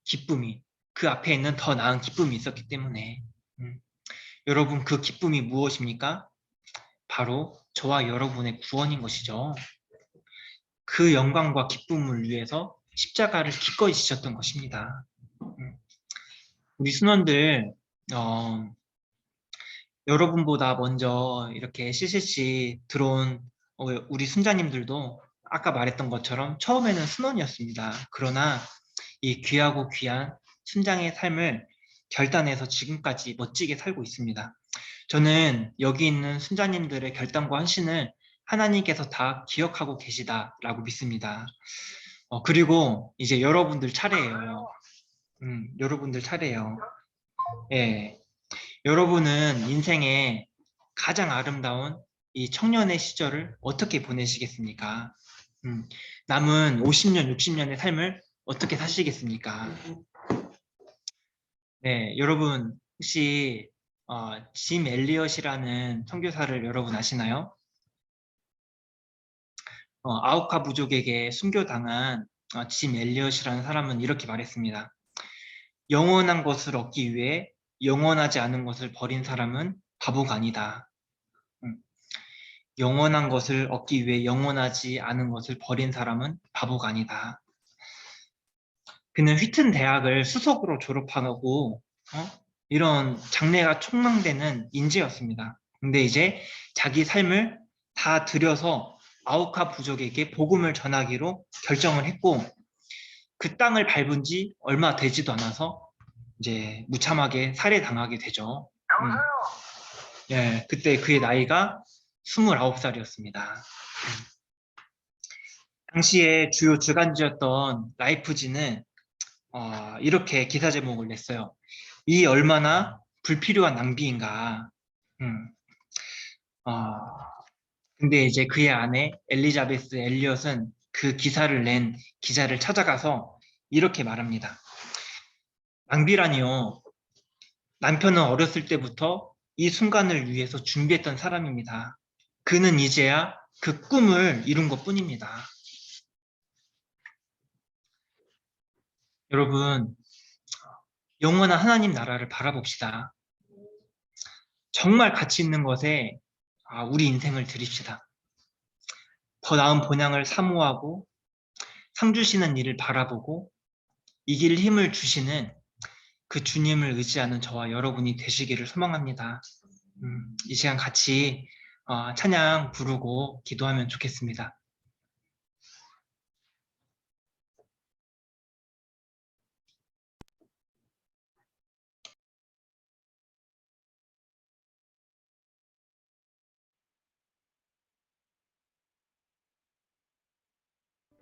기쁨이, 그 앞에 있는 더 나은 기쁨이 있었기 때문에. 여러분, 그 기쁨이 무엇입니까? 바로 저와 여러분의 구원인 것이죠. 그 영광과 기쁨을 위해서 십자가를 기꺼이 지셨던 것입니다. 우리 순원들, 여러분보다 먼저 이렇게 CCC 들어온 우리 순자님들도 아까 말했던 것처럼 처음에는 순원이었습니다. 그러나 이 귀하고 귀한 순장의 삶을 결단해서 지금까지 멋지게 살고 있습니다. 저는 여기 있는 순자님들의 결단과 헌신을 하나님께서 다 기억하고 계시다라고 믿습니다. 그리고 이제 여러분들 차례예요. 여러분들 차례예요. 예. 여러분은 인생의 가장 아름다운 이 청년의 시절을 어떻게 보내시겠습니까? 남은 50년, 60년의 삶을 어떻게 사시겠습니까? 네, 여러분 혹시 짐 엘리엇이라는 선교사를 여러분 아시나요? 아우카 부족에게 순교당한 짐 엘리엇이라는 사람은 이렇게 말했습니다. 영원한 것을 얻기 위해 영원하지 않은 것을 버린 사람은 바보가 아니다. 영원한 것을 얻기 위해 영원하지 않은 것을 버린 사람은 바보가 아니다. 그는 휘튼 대학을 수석으로 졸업하고 이런 장래가 촉망되는 인재였습니다. 근데 이제 자기 삶을 다 들여서 아우카 부족에게 복음을 전하기로 결정을 했고, 그 땅을 밟은 지 얼마 되지도 않아서 이제 무참하게 살해당하게 되죠. 예, 그때 그의 나이가 29살이었습니다. 당시에 주요 주간지였던 라이프지는 이렇게 기사 제목을 냈어요. 이 얼마나 불필요한 낭비인가. 근데 이제 그의 아내 엘리자베스 엘리엇은 그 기사를 낸 기자를 찾아가서 이렇게 말합니다. 낭비라니요. 남편은 어렸을 때부터 이 순간을 위해서 준비했던 사람입니다. 그는 이제야 그 꿈을 이룬 것뿐입니다. 여러분, 영원한 하나님 나라를 바라봅시다. 정말 가치 있는 것에 우리 인생을 드립시다. 더 나은 본향을 사모하고 상 주시는 일을 바라보고 이길 힘을 주시는 그 주님을 의지하는 저와 여러분이 되시기를 소망합니다. 이 시간 같이 찬양 부르고 기도하면 좋겠습니다.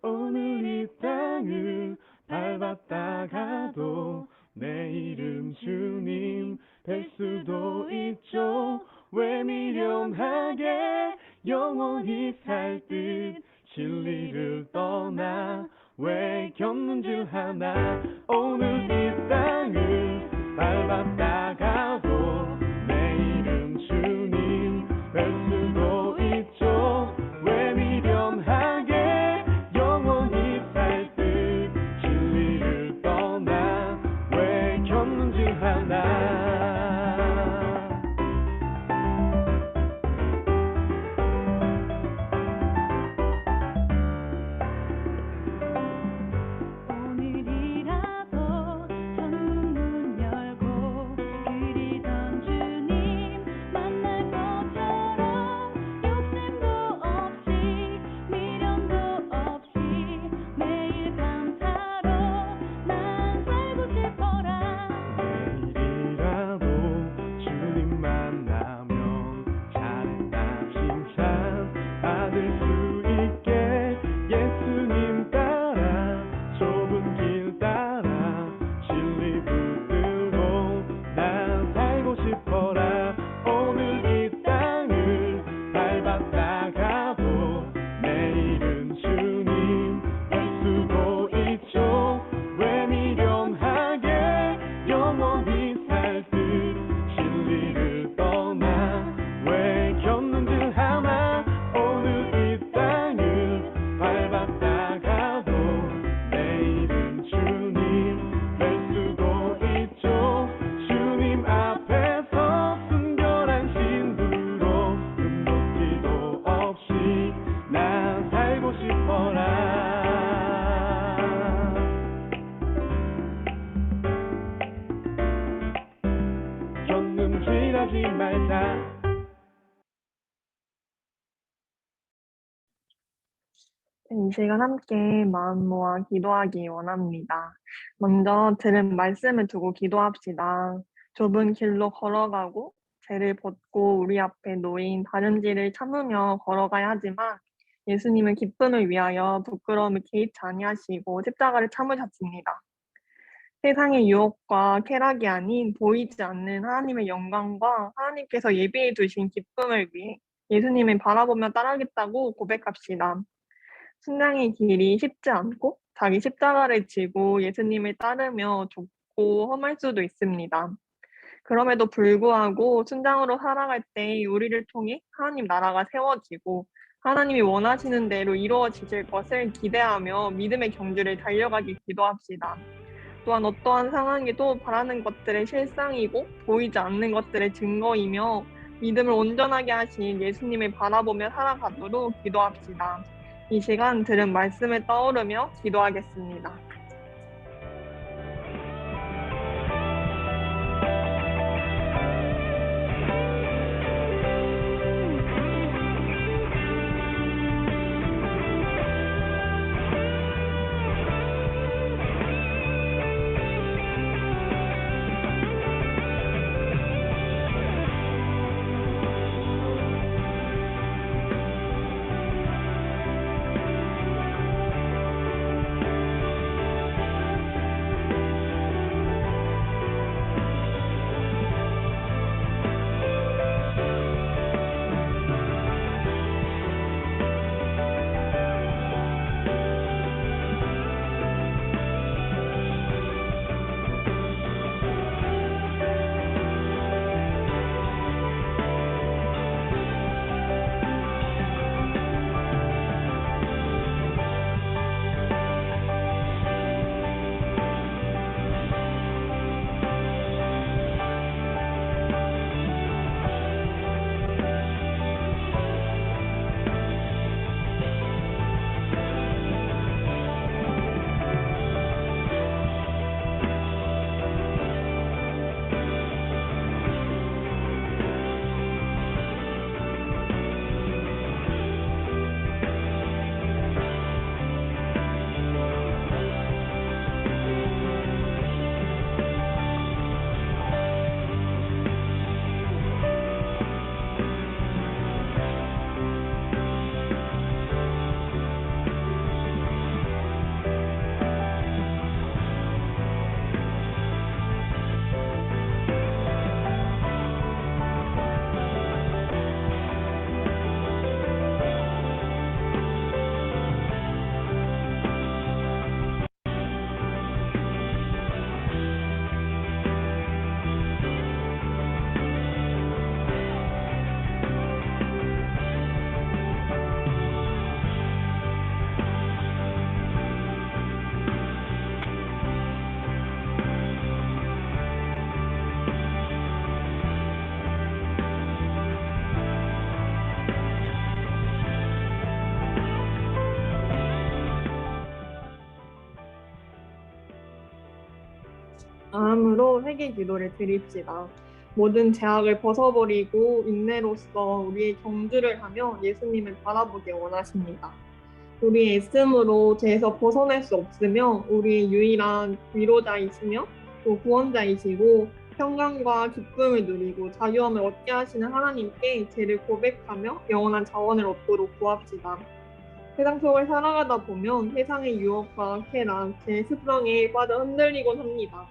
오늘 이 땅을 밟았다가도 내일은 주님 될 수도 있죠. 왜 미련하게 영원히 살 듯 진리를 떠나 왜 겪는 줄 하나. 오늘 이 땅을 밟았다가도 내일은 주님 될 수도 있죠. 왜 미련하게 영원히 살 듯 진리를 떠나 왜 겪는 줄 하나. 오늘이라도 천문 열고 그리던 주님 만날 것처럼 욕심도 없이 미련도 없이 매일 감사로 난 살고 싶어라. 내일이라도 주님 만나면 잘했다 칭찬 받을 수 있게 예수님 따라 좁은 길 따라 진리 붙들고 난 살고 싶어라. 오늘 이 땅을 밟았다가도 내일은 주님 될 수도 있죠. 왜 미련하게 영원히 살 듯 진리를 떠나 왜 겪는 줄 하나. 오늘 이 땅을 밟았다가도 내일은 주님 될 수도 있죠. 주님 앞에서 순결한 신부로 눈높이도 없이 난 살고 싶어라. 견눈질하지 말자. 이 시간 함께 마음 모아 기도하기 원합니다. 먼저 들은 말씀을 두고 기도합시다. 좁은 길로 걸어가고 죄를 벗고 우리 앞에 놓인 다름질을 참으며 걸어가야 하지만 예수님은 기쁨을 위하여 부끄러움을 개의치 아니하시고 십자가를 참으셨습니다. 세상의 유혹과 쾌락이 아닌 보이지 않는 하나님의 영광과 하나님께서 예비해 두신 기쁨을 위해 예수님을 바라보며 따르겠다고 고백합시다. 순장의 길이 쉽지 않고 자기 십자가를 지고 예수님을 따르며 좁고 험할 수도 있습니다. 그럼에도 불구하고 순장으로 살아갈 때 우리를 통해 하나님 나라가 세워지고 하나님이 원하시는 대로 이루어지실 것을 기대하며 믿음의 경주를 달려가길 기도합시다. 또한 어떠한 상황에도 바라는 것들의 실상이고 보이지 않는 것들의 증거이며 믿음을 온전하게 하신 예수님을 바라보며 살아가도록 기도합시다. 이 시간 들은 말씀을 떠오르며 기도하겠습니다. 다음으로 회개 기도를 드립시다. 모든 제약을 벗어버리고 인내로써 우리의 경주를 하며 예수님을 바라보길 원하십니다. 우리의 애씀으로 죄에서 벗어날 수 없으며 우리의 유일한 위로자이시며 또 구원자이시고 평강과 기쁨을 누리고 자유함을 얻게 하시는 하나님께 죄를 고백하며 영원한 자원을 얻도록 구합시다. 세상 속을 살아가다 보면 세상의 유혹과 쾌락, 제 습성에 빠져 흔들리곤 합니다.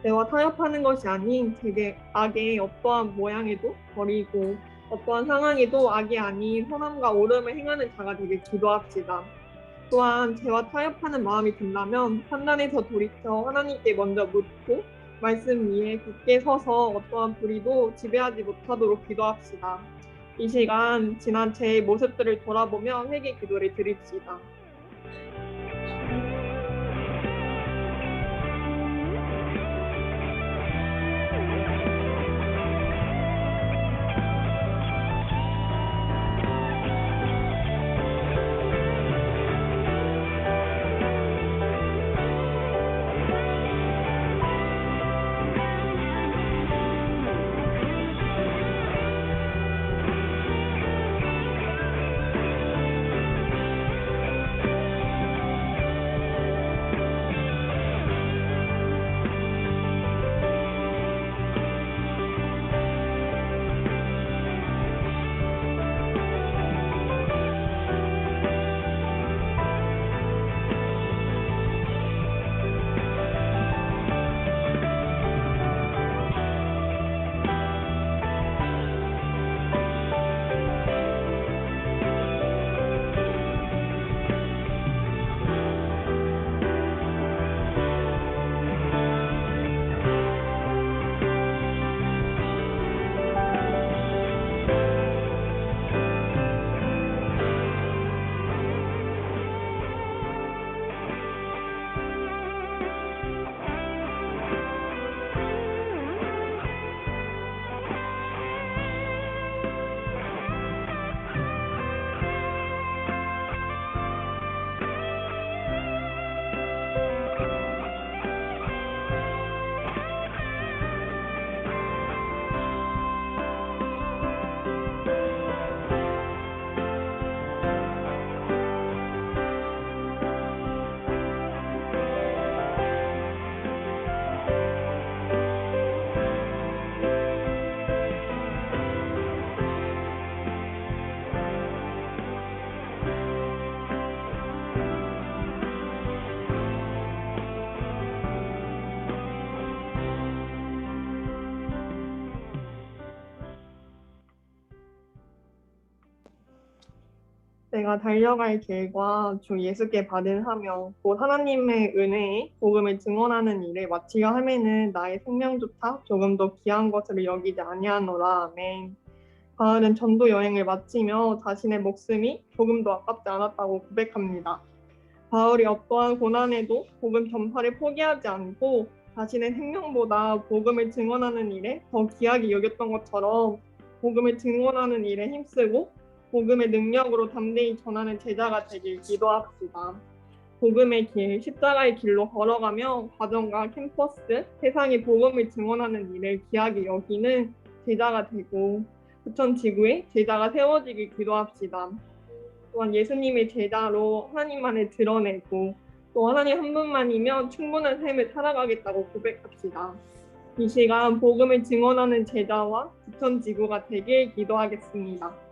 죄와 타협하는 것이 아닌 제게 악의 어떠한 모양에도 버리고 어떠한 상황에도 악이 아닌 선함과 옳음을 행하는 자가 되길 기도합시다. 또한 죄와 타협하는 마음이 든다면 판단에서 돌이켜 하나님께 먼저 묻고 말씀 위에 굳게 서서 어떠한 불의도 지배하지 못하도록 기도합시다. 이 시간 지난 죄의 모습들을 돌아보며 회개 기도를 드립시다. 내가 달려갈 길과 주 예수께 받은 사명, 곧 하나님의 은혜에 복음을 증언하는 일을 마치려 하면은 나의 생명조차 조금도 귀한 것으로 여기지 아니하노라. 아멘. 바울은 전도 여행을 마치며 자신의 목숨이 조금도 아깝지 않았다고 고백합니다. 바울이 어떠한 고난에도 복음 전파를 포기하지 않고 자신의 생명보다 복음을 증언하는 일에 더 귀하게 여겼던 것처럼 복음을 증언하는 일에 힘쓰고 복음의 능력으로 담대히 전하는 제자가 되길 기도합시다. 복음의 길, 십자가의 길로 걸어가며 가정과 캠퍼스, 세상의 복음을 증언하는 일을 귀하게 여기는 제자가 되고 부천 지구에 제자가 세워지길 기도합시다. 또한 예수님의 제자로 하나님만을 드러내고 또 하나님 한 분만이면 충분한 삶을 살아가겠다고 고백합시다. 이 시간 복음을 증언하는 제자와 부천 지구가 되길 기도하겠습니다.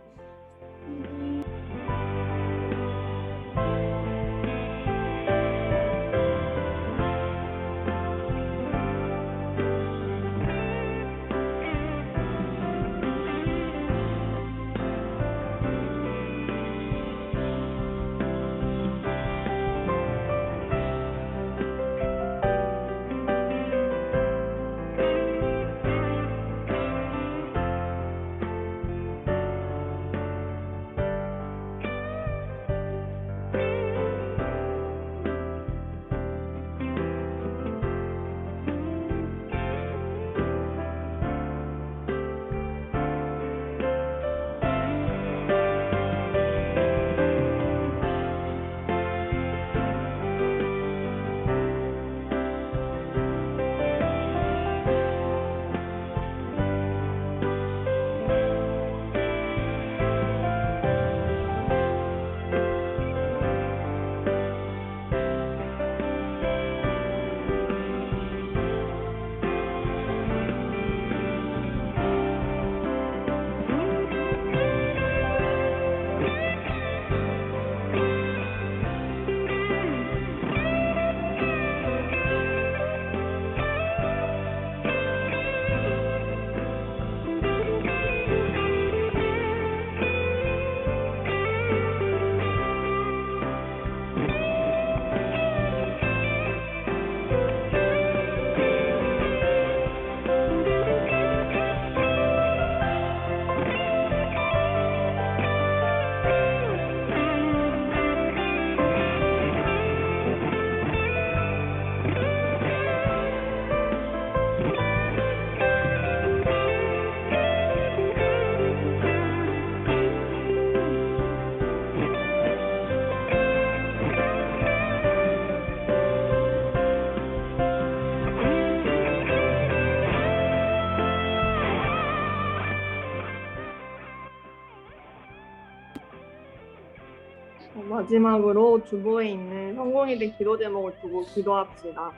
마지막으로 주보에 있는 성공이 된 기도 제목을 두고 기도합시다.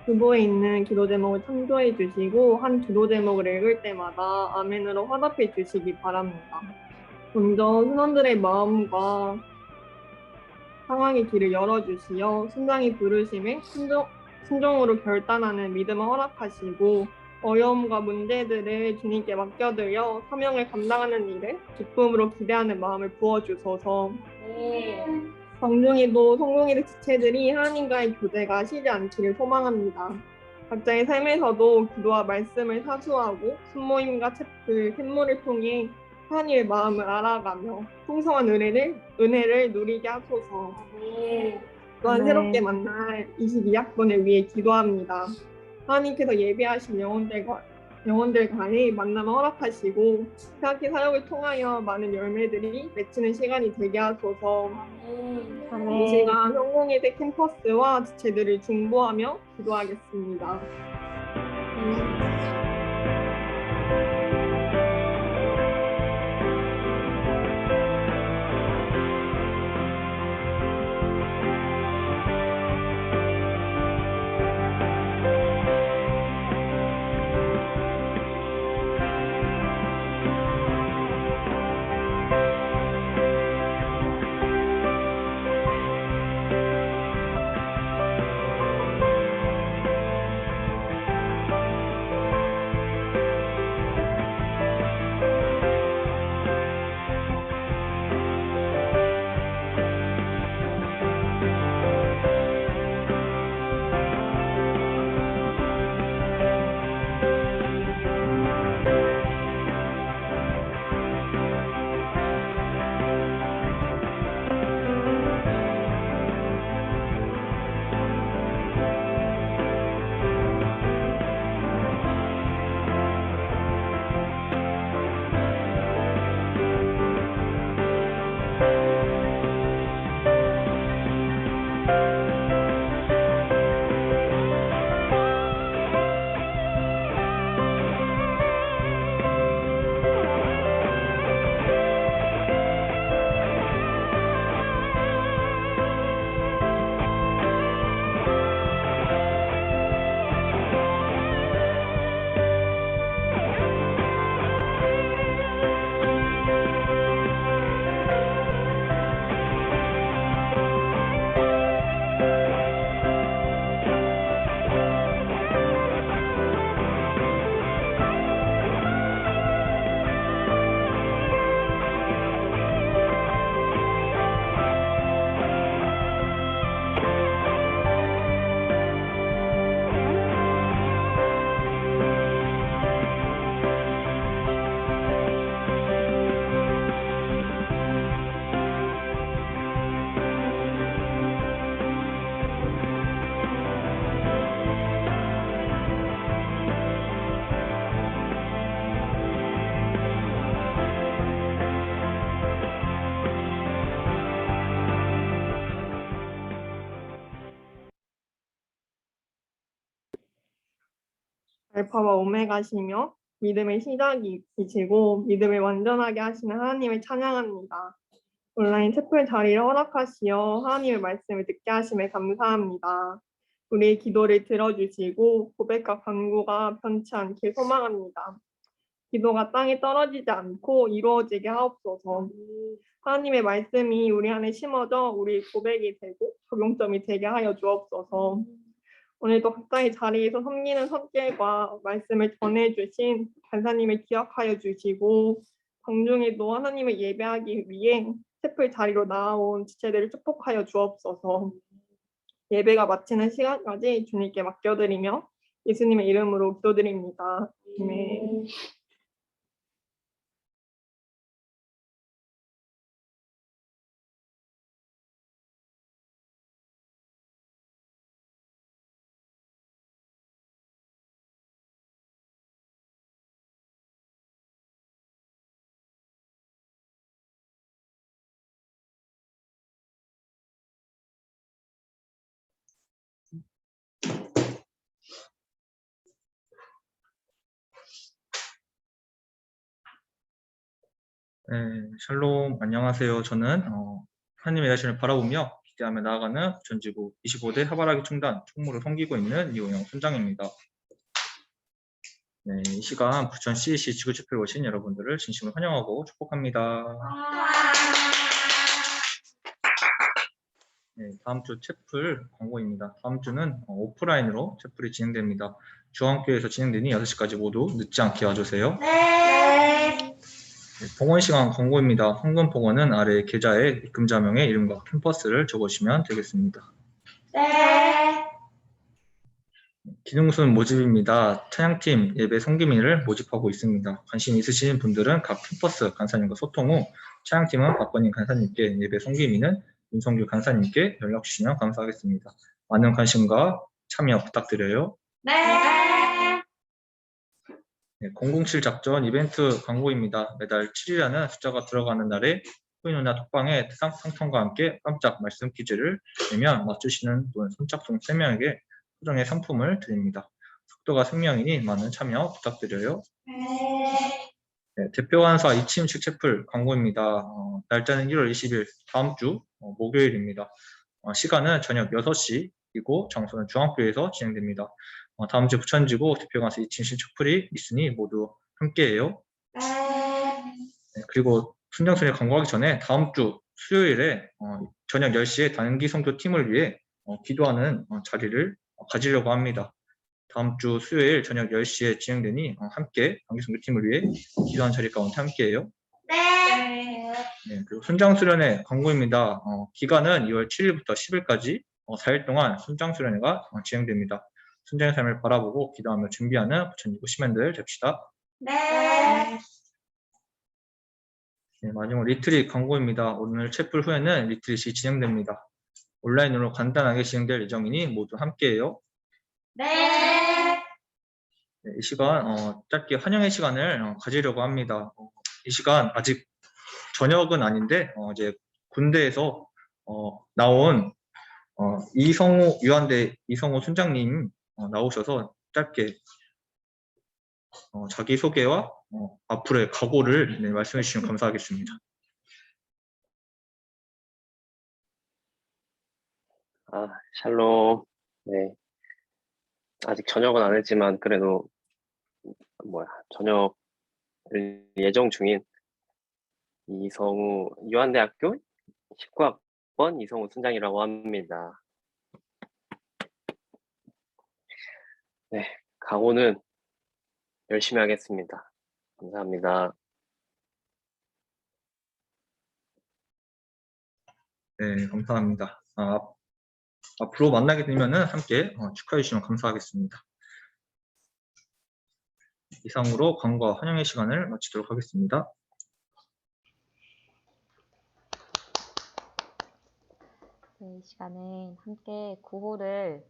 주보에 있는 기도 제목을 참조해 주시고 한 기도 제목을 읽을 때마다 아멘으로 화답해 주시기 바랍니다. 먼저 순원들의 마음과 상황의 길을 열어주시어 순장이 부르심에 순종으로 결단하는 믿음을 허락하시고 어려움과 문제들을 주님께 맡겨드려 사명을 감당하는 일을 기쁨으로 기대하는 마음을 부어주소서. 광중이도 성공일의 지체들이 하나님과의 교제가 쉬지 않기를 소망합니다. 각자의 삶에서도 기도와 말씀을 사수하고 순모임과 채플, 샘물을 통해 하나님의 마음을 알아가며 풍성한 은혜를 누리게 하소서. 또한 새롭게 만날 22학번을 위해 기도합니다. 하나님께서 예배하신 영혼들과의 만남을 허락하시고 새학기 사역을 통하여 많은 열매들이 맺히는 시간이 되게 하소서. 이 시간 성공회대 캠퍼스와 지체들을 중보하며 기도하겠습니다. 알파와 오메가시며 믿음의 시작이시고 믿음을 완전하게 하시는 하나님을 찬양합니다. 온라인 채플 자리를 허락하시어 하나님의 말씀을 듣게 하심에 감사합니다. 우리의 기도를 들어주시고 고백과 간구가 변치 않길 소망합니다. 기도가 땅에 떨어지지 않고 이루어지게 하옵소서. 하나님의 말씀이 우리 안에 심어져 우리 고백이 되고 적용점이 되게 하여 주옵소서. 오늘도 각자의 자리에서 섬기는 선길과 말씀을 전해주신 간사님을 기억하여 주시고 광중에도 하나님을 예배하기 위해 채플 자리로 나아온 지체들을 축복하여 주옵소서. 예배가 마치는 시간까지 주님께 맡겨드리며 예수님의 이름으로 기도드립니다. 아멘. 샬롬, 안녕하세요. 저는 하나님의 나신을 바라보며 기대하며 나아가는 전지구 25대 하바라기 총단 총무를 섬기고 있는 이호영 선장입니다. 네, 이 시간 부천 CEC 지구집회에 오신 여러분들을 진심으로 환영하고 축복합니다. 네, 다음 주 채플 광고입니다. 다음 주는 오프라인으로 채플이 진행됩니다. 중앙교회에서 진행되니 6시까지 모두 늦지 않게 와주세요. 네, 봉헌 시간 광고입니다. 황금 봉헌은 아래 계좌에 입금자명의 이름과 캠퍼스를 적으시면 되겠습니다. 기능순 모집입니다. 찬양팀 예배 성기민을 모집하고 있습니다. 관심 있으신 분들은 각 캠퍼스 간사님과 소통 후 찬양팀은 박건인 간사님께, 예배 성기민은 윤성규 간사님께 연락 주시면 감사하겠습니다. 많은 관심과 참여 부탁드려요. 네, 007 작전 이벤트 광고입니다. 매달 7일이라는 숫자가 들어가는 날에 코인누나 톡방에 상품과 함께 깜짝 말씀 퀴즈를 내면 맞추시는 분 선착순 3명에게 소정의 상품을 드립니다. 속도가 생명이니 많은 참여 부탁드려요. 네, 대표간사 이침식 채플 광고입니다. 날짜는 1월 20일 다음 주 목요일입니다. 시간은 저녁 6시이고 장소는 중앙교회에서 진행됩니다. 다음 주 부천지구 대표간사 이침식 채플이 있으니 모두 함께해요. 네, 그리고 순장순에 광고하기 전에 다음 주 수요일에 저녁 10시에 단기 선교팀을 위해 기도하는 자리를 가지려고 합니다. 다음 주 수요일 저녁 10시에 진행되니 함께 단기 선교팀을 위해 기도하는 자리 가운데 함께해요. 네, 그리고 순장수련회 광고입니다. 기간은 2월 7일부터 10일까지 4일 동안 순장수련회가 진행됩니다. 순장의 삶을 바라보고 기도하며 준비하는 부천지구 시민들 됩시다. 네, 마지막 리트릿 광고입니다. 오늘 채플 후에는 리트릿이 진행됩니다. 온라인으로 간단하게 진행될 예정이니 모두 함께해요. 네, 이 시간 짧게 환영의 시간을 가지려고 합니다. 이 시간 아직 저녁은 아닌데 이제 군대에서 나온 이성호 유한대 이성호 순장님 나오셔서 짧게 자기 소개와 앞으로의 각오를 말씀해 주시면 감사하겠습니다. 샬롬. 네. 아직 저녁은 안 했지만 그래도 저녁을 예정 중인 이성우 유한대학교 19학번 이성우 순장이라고 합니다. 네, 각오는 열심히 하겠습니다. 감사합니다. 네, 감사합니다. 앞으로 만나게 되면은 함께 축하해 주시면 감사하겠습니다. 이상으로 광고와 환영의 시간을 마치도록 하겠습니다. 네, 이 시간은 함께 구호를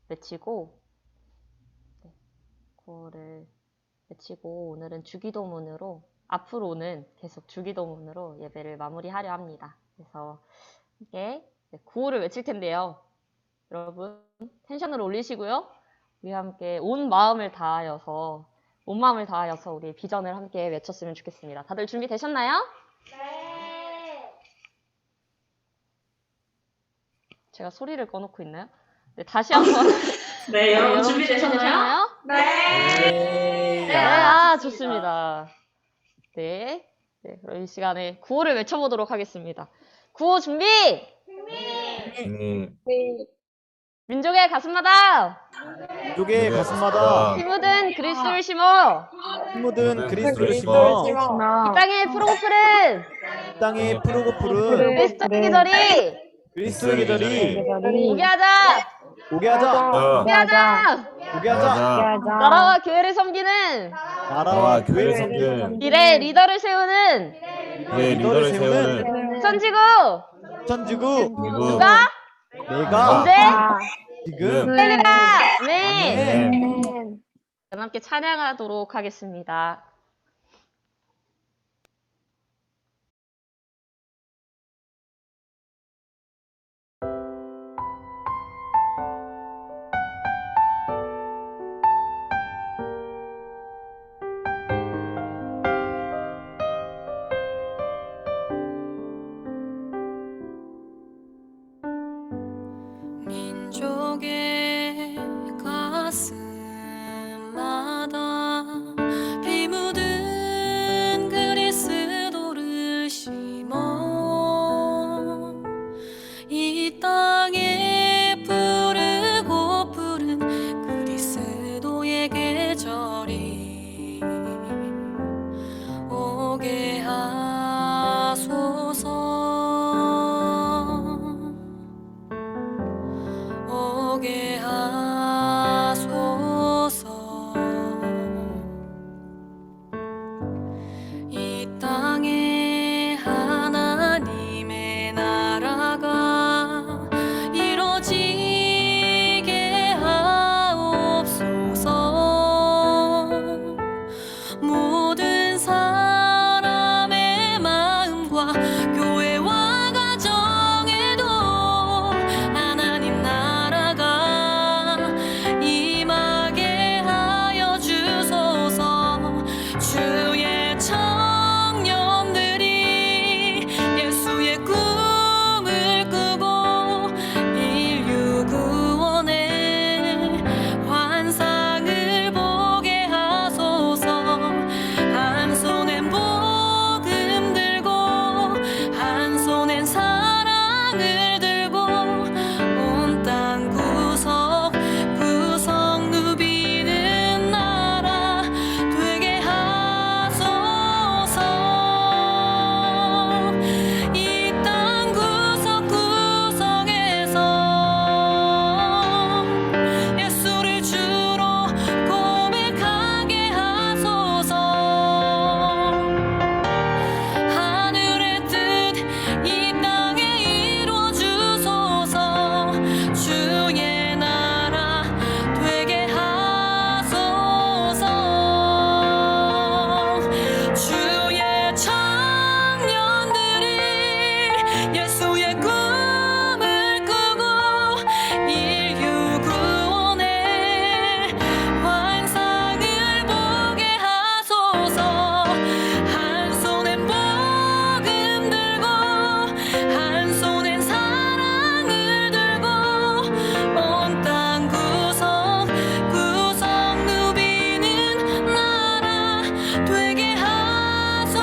외치고 오늘은 주기도문으로 앞으로는 계속 주기도문으로 예배를 마무리하려 합니다. 그래서 함께 구호를 외칠 텐데요. 여러분 텐션을 올리시고요. 우리 함께 온 마음을 다하여서 우리 비전을 함께 외쳤으면 좋겠습니다. 다들 준비되셨나요? 네. 제가 소리를 꺼놓고 있나요? 네, 다시 한번. 네, 여러분 준비되셨나요? 네. 좋습니다. 네, 그럼 이 시간에 구호를 외쳐보도록 하겠습니다. 구호 준비! 민족의 가슴마다 피 묻은 그리스도를 심어 이 땅의 푸르고풀은 그리스도의 계절이 오게 하자. 나라와 교회를 섬기는 미래 리더를 세우는 천지구 누가 언제 살리라. 아멘. 함께 찬양하도록 하겠습니다. 저녁에 가슴마다 비 묻은 그리스도를 심어 이 땅에 푸르고 푸른 그리스도의 계절이 오게 하소서. 오게 하소서. 이 땅에 하나님의 나라가 이루어지게 하옵소서. 모든 사람의 마음과 교회와 가정에도 하나님 나라가 임하게 하여 주소서. 주의 청년들이 예수의 꿈을 꾸고 인류 구원의 환상을 보게 하소서. 한 손엔 복음 들고 한 손엔 사랑을 들고 온 땅 구석구석 누비는 나라 되게 하소서. 이 땅 구석구석에서 예수를 주로 고백하게 하소서. 하늘의 뜻 이 땅에 이루어 주소서. 주의 나라 되게 하소서. 주의 청년들이 예수의 꿈을 꾸고 인류 구원의 환상을 보게 하소서. 한 손엔 복음 들고 한 손엔 사랑을 들고 온 땅 구석구석 누비는 나라 되게 하소서.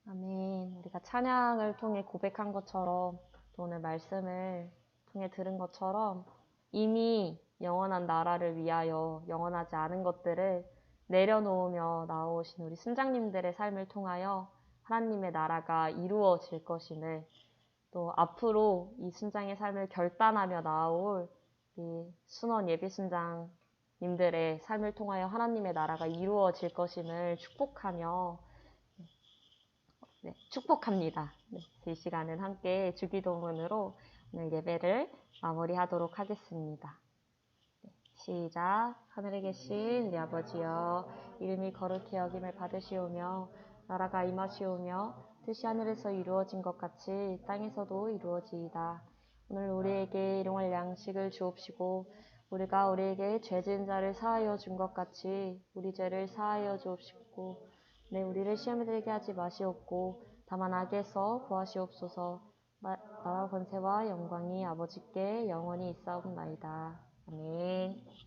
아멘. 우리가 찬양을 통해 고백한 것처럼 또 오늘 말씀을 통해 들은 것처럼 이미 영원한 나라를 위하여 영원하지 않은 것들을 내려놓으며 나오신 우리 순장님들의 삶을 통하여 하나님의 나라가 이루어질 것임을, 또 앞으로 이 순장의 삶을 결단하며 나올 이 순원 예비 순장님들의 삶을 통하여 하나님의 나라가 이루어질 것임을 축복하며 축복합니다. 이 시간은 함께 주기도문으로 오늘 예배를 마무리하도록 하겠습니다. 시작. 하늘에 계신 우리 아버지여, 이름이 거룩히 여김을 받으시오며 나라가 임하시오며 뜻이 하늘에서 이루어진 것 같이 땅에서도 이루어지이다. 오늘 우리에게 일용할 양식을 주옵시고 우리가 우리에게 죄 지은 자를 사하여 준 것 같이 우리 죄를 사하여 주옵시고 우리를 시험에 들게 하지 마시옵고 다만 악에서 구하시옵소서. 나라 권세와 영광이 아버지께 영원히 있사옵나이다. 아멘.